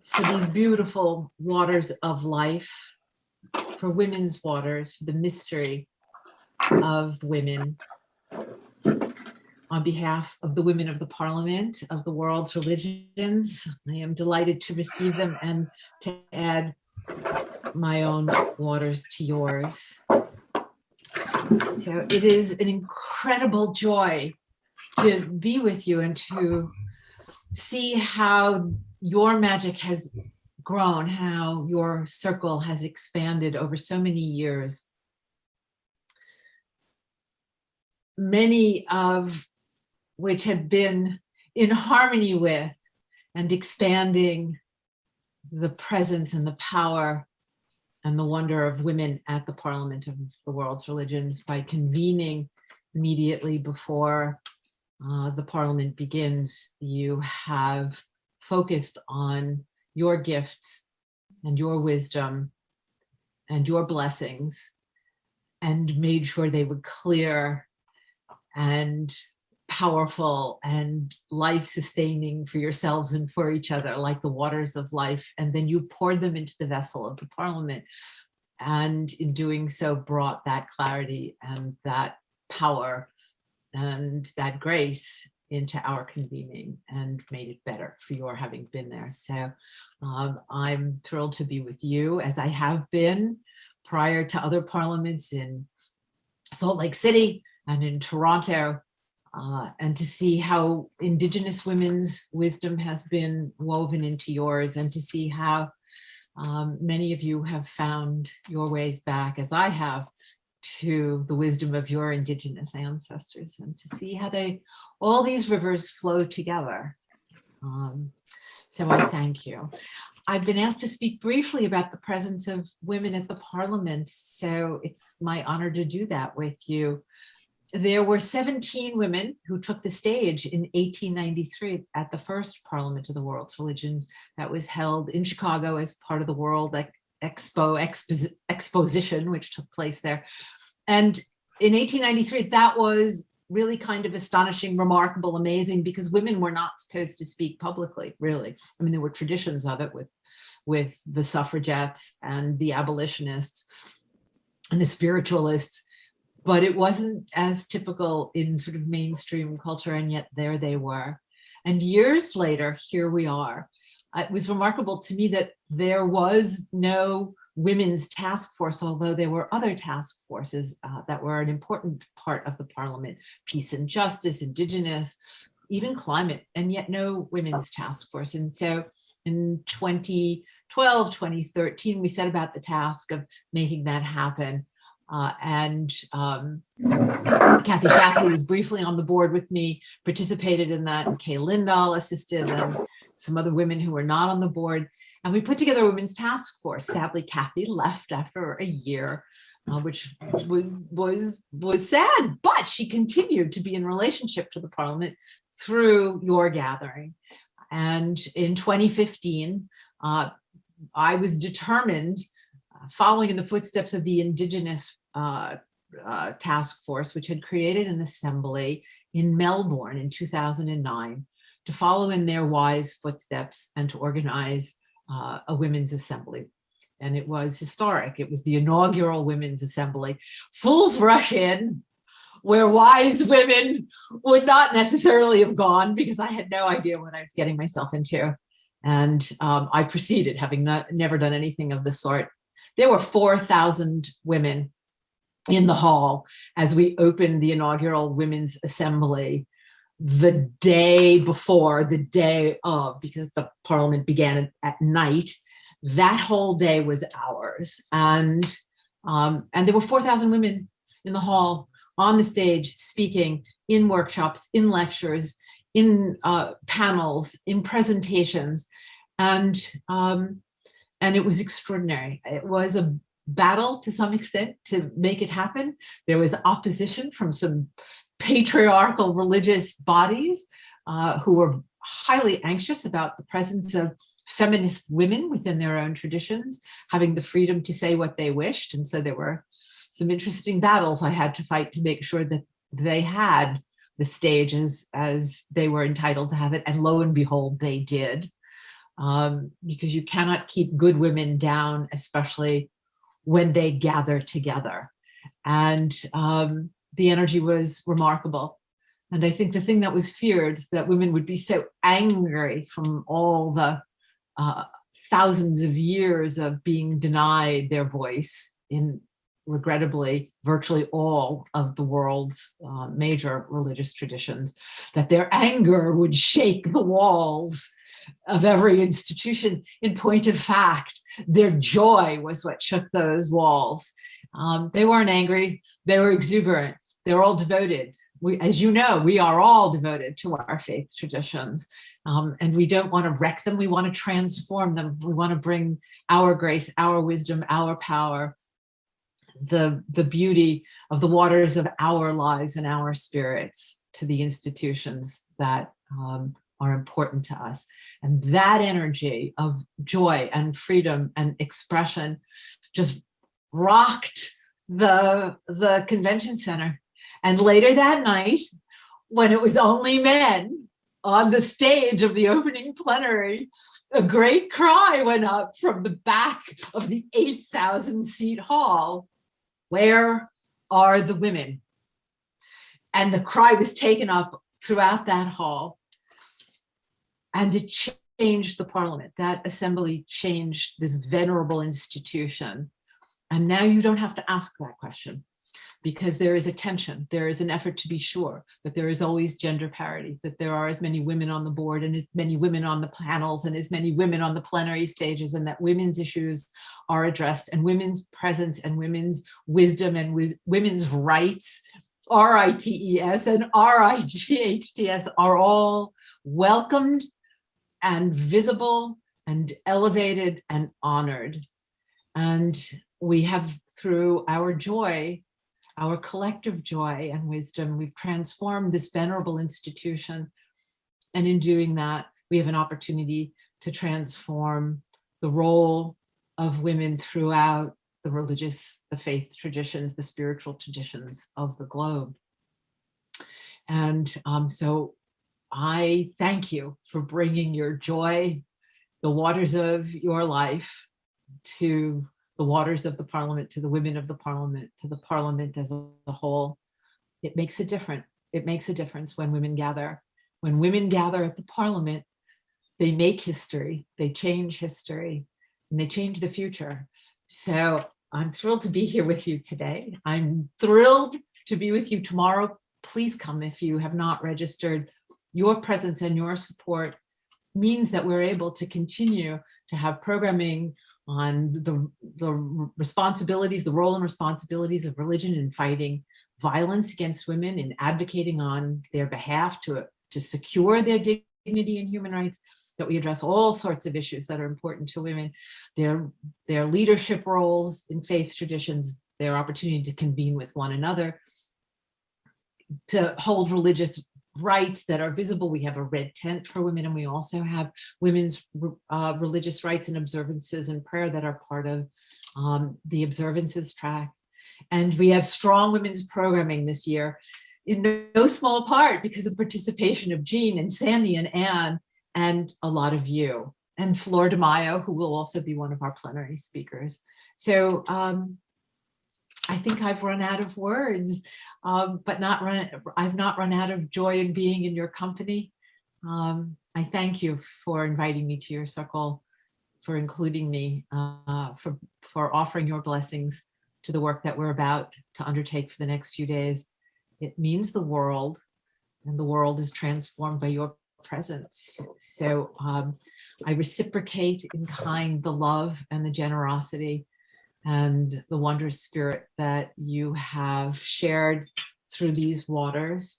for these beautiful waters of life, for women's waters, for the mystery of women. On behalf of the women of the Parliament of the World's Religions, I am delighted to receive them and to add my own waters to yours. So it is an incredible joy to be with you and to see how your magic has grown, how your circle has expanded over so many years. Many of which have been in harmony with and expanding the presence and the power and the wonder of women at the Parliament of the World's Religions by convening immediately before the Parliament begins. You have focused on your gifts and your wisdom and your blessings and made sure they were clear and powerful and life-sustaining for yourselves and for each other, like the waters of life. And then you poured them into the vessel of the Parliament. And in doing so, brought that clarity and that power and that grace into our convening and made it better for your having been there. So I'm thrilled to be with you, as I have been prior to other parliaments in Salt Lake City and in Toronto, and to see how Indigenous women's wisdom has been woven into yours, and to see how many of you have found your ways back, as I have, to the wisdom of your Indigenous ancestors, and to see how all these rivers flow together. So I thank you. I've been asked to speak briefly about the presence of women at the Parliament, so it's my honor to do that with you. There were 17 women who took the stage in 1893 at the first Parliament of the World's Religions that was held in Chicago as part of the World Exposition, which took place there. And in 1893, that was really kind of astonishing, remarkable, amazing, because women were not supposed to speak publicly, really. I mean, there were traditions of it with the suffragettes and the abolitionists and the spiritualists, but it wasn't as typical in sort of mainstream culture, and yet there they were. And years later, here we are. It was remarkable to me that there was no women's task force, although there were other task forces that were an important part of the Parliament: peace and justice, Indigenous, even climate, and yet no women's task force. And so in 2012, 2013, we set about the task of making that happen. and Kathy Shafley was briefly on the board with me, participated in that, and Kaye Lindell assisted, and some other women who were not on the board. And we put together a women's task force. Sadly, Kathy left after a year, which was sad, but she continued to be in relationship to the Parliament through your gathering. And in 2015, I was determined, following in the footsteps of the Indigenous task force, which had created an assembly in Melbourne in 2009, to follow in their wise footsteps and to organize a women's assembly. And it was historic. It was the inaugural women's assembly. Fools rush in where wise women would not necessarily have gone, because I had no idea what I was getting myself into. And I proceeded, having never done anything of the sort. There were 4,000 women in the hall as we opened the inaugural women's assembly the day before, the day of, because the Parliament began at night. That whole day was ours. And there were 4,000 women in the hall, on the stage, speaking, in workshops, in lectures, in panels, in presentations. And it was extraordinary. It was a battle to some extent to make it happen. There was opposition from some patriarchal religious bodies who were highly anxious about the presence of feminist women within their own traditions, having the freedom to say what they wished. And so there were some interesting battles I had to fight to make sure that they had the stage as they were entitled to have it. And lo and behold, they did. Because you cannot keep good women down, especially when they gather together. And the energy was remarkable. And I think the thing that was feared, that women would be so angry from all the thousands of years of being denied their voice in, regrettably, virtually all of the world's major religious traditions, that their anger would shake the walls of every institution. In point of fact, their joy was what shook those walls. They weren't angry, they were exuberant, they were all devoted. As you know, we are all devoted to our faith traditions, and we don't want to wreck them, we want to transform them. We want to bring our grace, our wisdom, our power, the beauty of the waters of our lives and our spirits to the institutions that are important to us. And that energy of joy and freedom and expression just rocked the convention center. And later that night, when it was only men on the stage of the opening plenary, a great cry went up from the back of the 8,000 seat hall, "Where are the women?" And the cry was taken up throughout that hall. And it changed the Parliament. That assembly changed this venerable institution. And now you don't have to ask that question, because there is attention. There is an effort to be sure that there is always gender parity, that there are as many women on the board and as many women on the panels and as many women on the plenary stages, and that women's issues are addressed, and women's presence and women's wisdom and women's rights, RITES and RIGHTS, are all welcomed and visible and elevated and honored. And we have, through our joy, our collective joy and wisdom, we've transformed this venerable institution. And in doing that, we have an opportunity to transform the role of women throughout the religious, the faith traditions, the spiritual traditions of the globe. And so I thank you for bringing your joy, the waters of your life, to the waters of the Parliament, to the women of the Parliament, to the Parliament as a whole. It makes a difference. It makes a difference when women gather. When women gather at the Parliament, they make history, they change history, and they change the future. So I'm thrilled to be here with you today. I'm thrilled to be with you tomorrow. Please come if you have not registered. Your presence and your support means that we're able to continue to have programming on responsibilities, the role and responsibilities of religion in fighting violence against women, in advocating on their behalf to secure their dignity and human rights, that we address all sorts of issues that are important to women, their leadership roles in faith traditions, their opportunity to convene with one another, to hold religious rights that are visible. We have a red tent for women, and we also have women's religious rights and observances and prayer that are part of the observances track. And we have strong women's programming this year, in no small part because of the participation of Jean and Sandy and Anne and a lot of you, and Flordemayo, who will also be one of our plenary speakers. So I think I've run out of words, but I've not run out of joy in being in your company. I thank you for inviting me to your circle, for including me, for offering your blessings to the work that we're about to undertake for the next few days. It means the world, and the world is transformed by your presence. So I reciprocate in kind the love and the generosity and the wondrous spirit that you have shared through these waters.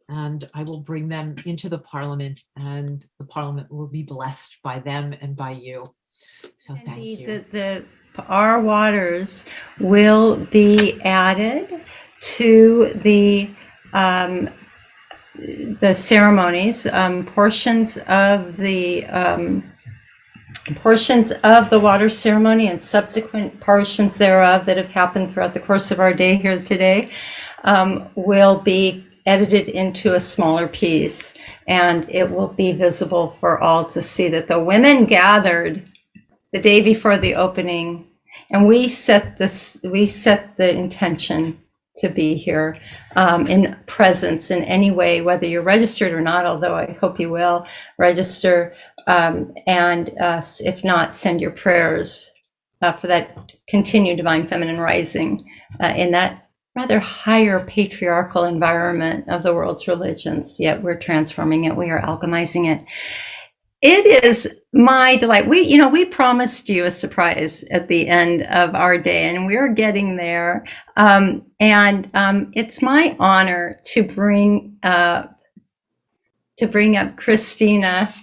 And I will bring them into the Parliament, and the Parliament will be blessed by them and by you. So thank you. Our waters will be added to the ceremonies, portions of the water ceremony and subsequent portions thereof that have happened throughout the course of our day here today will be edited into a smaller piece, and it will be visible for all to see that the women gathered the day before the opening, and we set the intention to be here in presence in any way, whether you're registered or not, although I hope you will register, and if not, send your prayers for that continued divine feminine rising in that rather higher patriarchal environment of the world's religions, yet we're transforming it, we are alchemizing it. It is my delight. We promised you a surprise at the end of our day, and we're getting there. It's my honor to bring up Christina,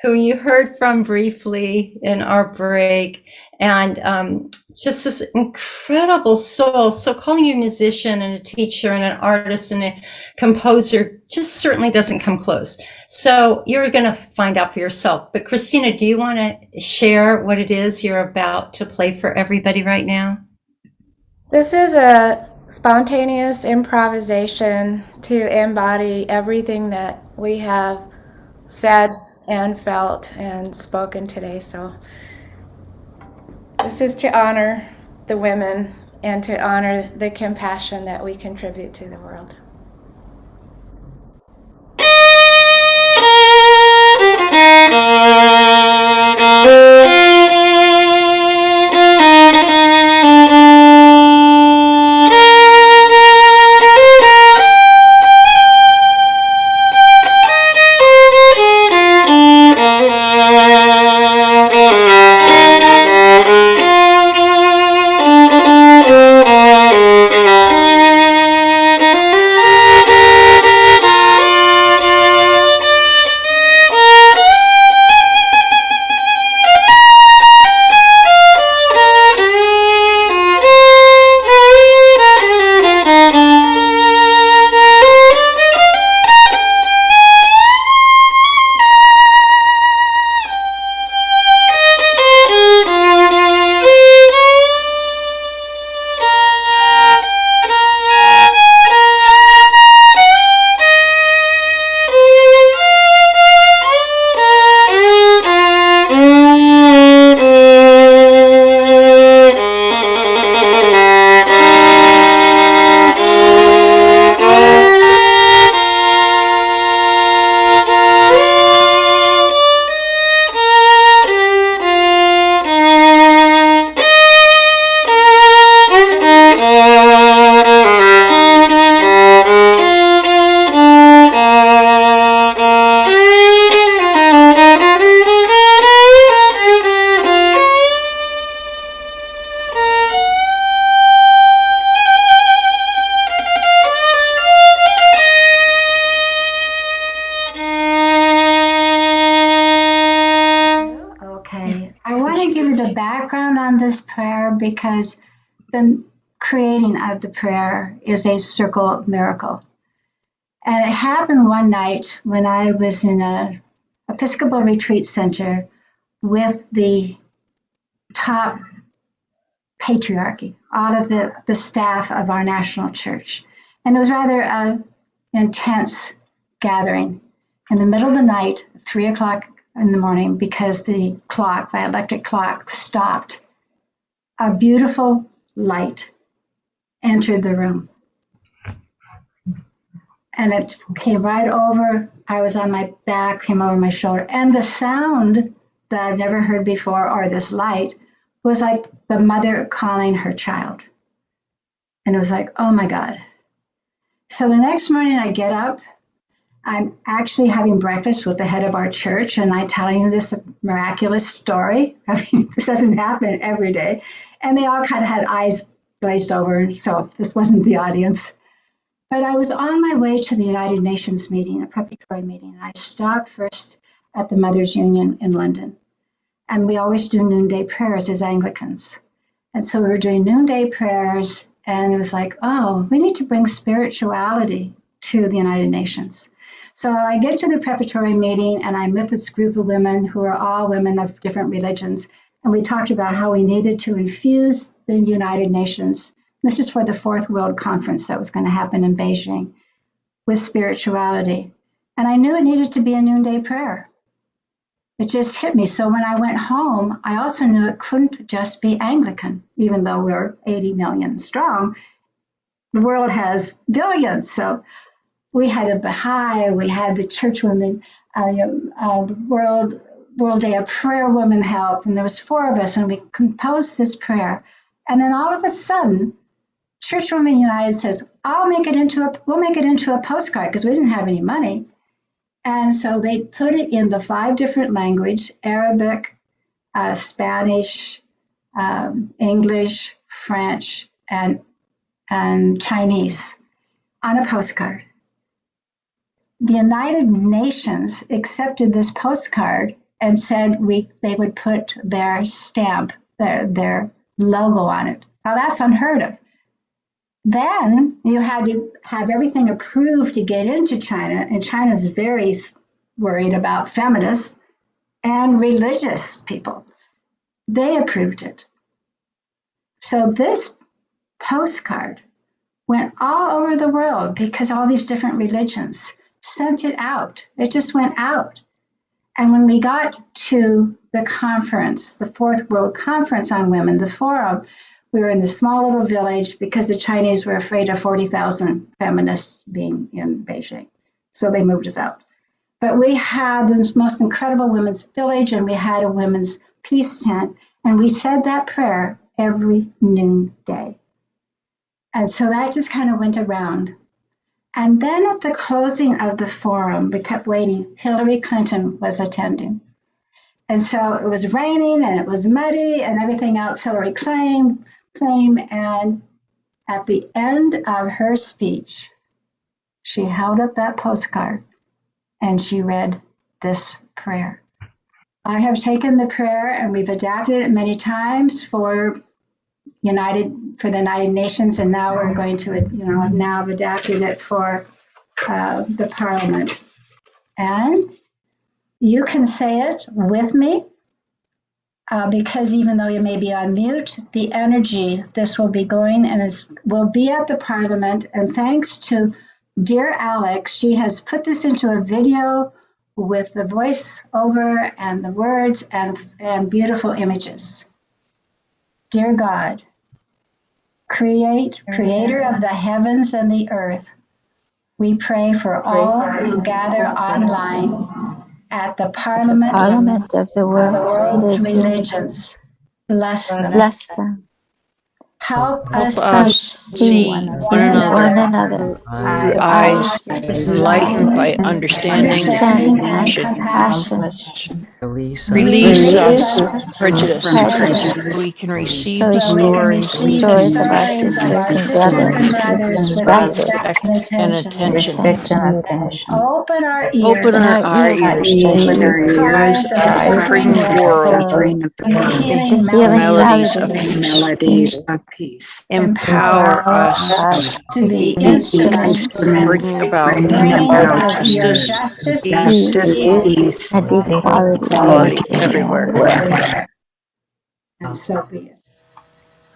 who you heard from briefly in our break, and just this incredible soul. So calling you a musician and a teacher and an artist and a composer just certainly doesn't come close. So you're going to find out for yourself. But Christina, do you want to share what it is you're about to play for everybody right now? This is a spontaneous improvisation to embody everything that we have said and felt and spoken today. So this is to honor the women and to honor the compassion that we contribute to the world. this prayer because the creating of the prayer is a circle miracle. And it happened one night when I was in an Episcopal retreat center with the top patriarchy, all of the staff of our national church. And it was rather an intense gathering. In the middle of the night, 3 o'clock in the morning, because the clock, my electric clock, stopped, a beautiful light entered the room. And it came right over. I was on my back, came over my shoulder. And the sound that I've never heard before, or this light, was like the mother calling her child. And it was like, oh my God. So the next morning I get up. I'm actually having breakfast with the head of our church, and I'm telling you this miraculous story. I mean, this doesn't happen every day. And they all kind of had eyes glazed over, so this wasn't the audience. But I was on my way to the United Nations meeting, a preparatory meeting, and I stopped first at the Mothers Union in London. And we always do noonday prayers as Anglicans. And so we were doing noonday prayers, and it was like, oh, we need to bring spirituality to the United Nations. So I get to the preparatory meeting, and I'm with this group of women who are all women of different religions. And we talked about how we needed to infuse the United Nations. This is for the Fourth World Conference that was going to happen in Beijing, with spirituality. And I knew it needed to be a noonday prayer. It just hit me. So when I went home, I also knew it couldn't just be Anglican, even though we're 80 million strong. The world has billions. So we had a Baha'i, we had the church women, World Day of Prayer women help, and there was 4 of us, and we composed this prayer. And then all of a sudden, Church Women United says, we'll make it into a postcard, because we didn't have any money. And so they put it in the 5 different languages: Arabic, Spanish, English, French, and Chinese, on a postcard. The United Nations accepted this postcard and said they would put their stamp, their logo on it. Now that's unheard of. Then you had to have everything approved to get into China, and China's very worried about feminists and religious people. They approved it. So this postcard went all over the world because all these different religions sent it out. It just went out. And when we got to the conference, the Fourth World Conference on Women, the forum, we were in this small little village because the Chinese were afraid of 40,000 feminists being in Beijing. So they moved us out. But we had this most incredible women's village, and we had a women's peace tent, and we said that prayer every noonday. And so that just kind of went around. And then at the closing of the forum, we kept waiting. Hillary Clinton was attending. And so it was raining, and it was muddy, and everything else Hillary claimed. And at the end of her speech, she held up that postcard, and she read this prayer. I have taken the prayer, and we've adapted it many times for the United Nations, and now we're going to, now I've adapted it for the Parliament. And you can say it with me, because even though you may be on mute, the energy, this will be going, and will be at the Parliament. And thanks to dear Alex, she has put this into a video with the voiceover and the words and beautiful images. Dear God, creator of the heavens and the earth, we pray for all who gather online at the Parliament of the world's religions. Bless them. Bless them. Help Help us us see see one another through eyes enlightened by understanding and compassion. Release us from prejudice so we can receive the stories of our sisters and brothers with respect and attention. Open our Open ears our ears to hear the cries of the suffering world, and the healing melodies of peace. Empower us to be to instruments bring about your justice, peace, and equality everywhere. And so be it.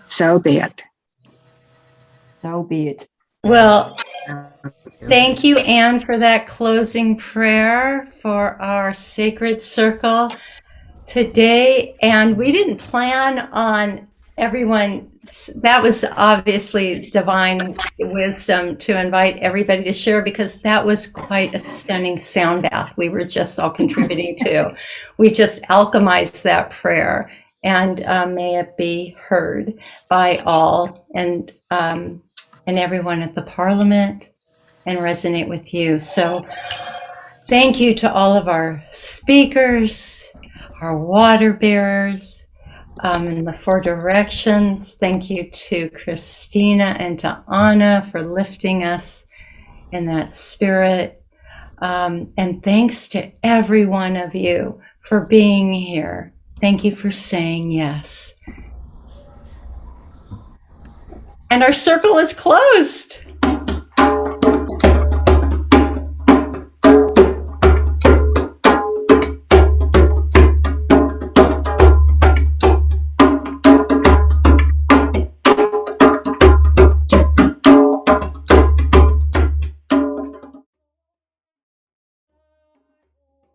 So be it. So be it. Well, thank you, Anne, for that closing prayer for our sacred circle today. And we didn't plan on everyone, that was obviously divine wisdom to invite everybody to share, because that was quite a stunning sound bath we were just all contributing to. We just alchemized that prayer, and may it be heard by all and everyone at the Parliament and resonate with you. So thank you to all of our speakers, our water bearers, in the 4 directions. Thank you to Christina and to Anna for lifting us in that spirit. And thanks to every one of you for being here. Thank you for saying yes. And our circle is closed.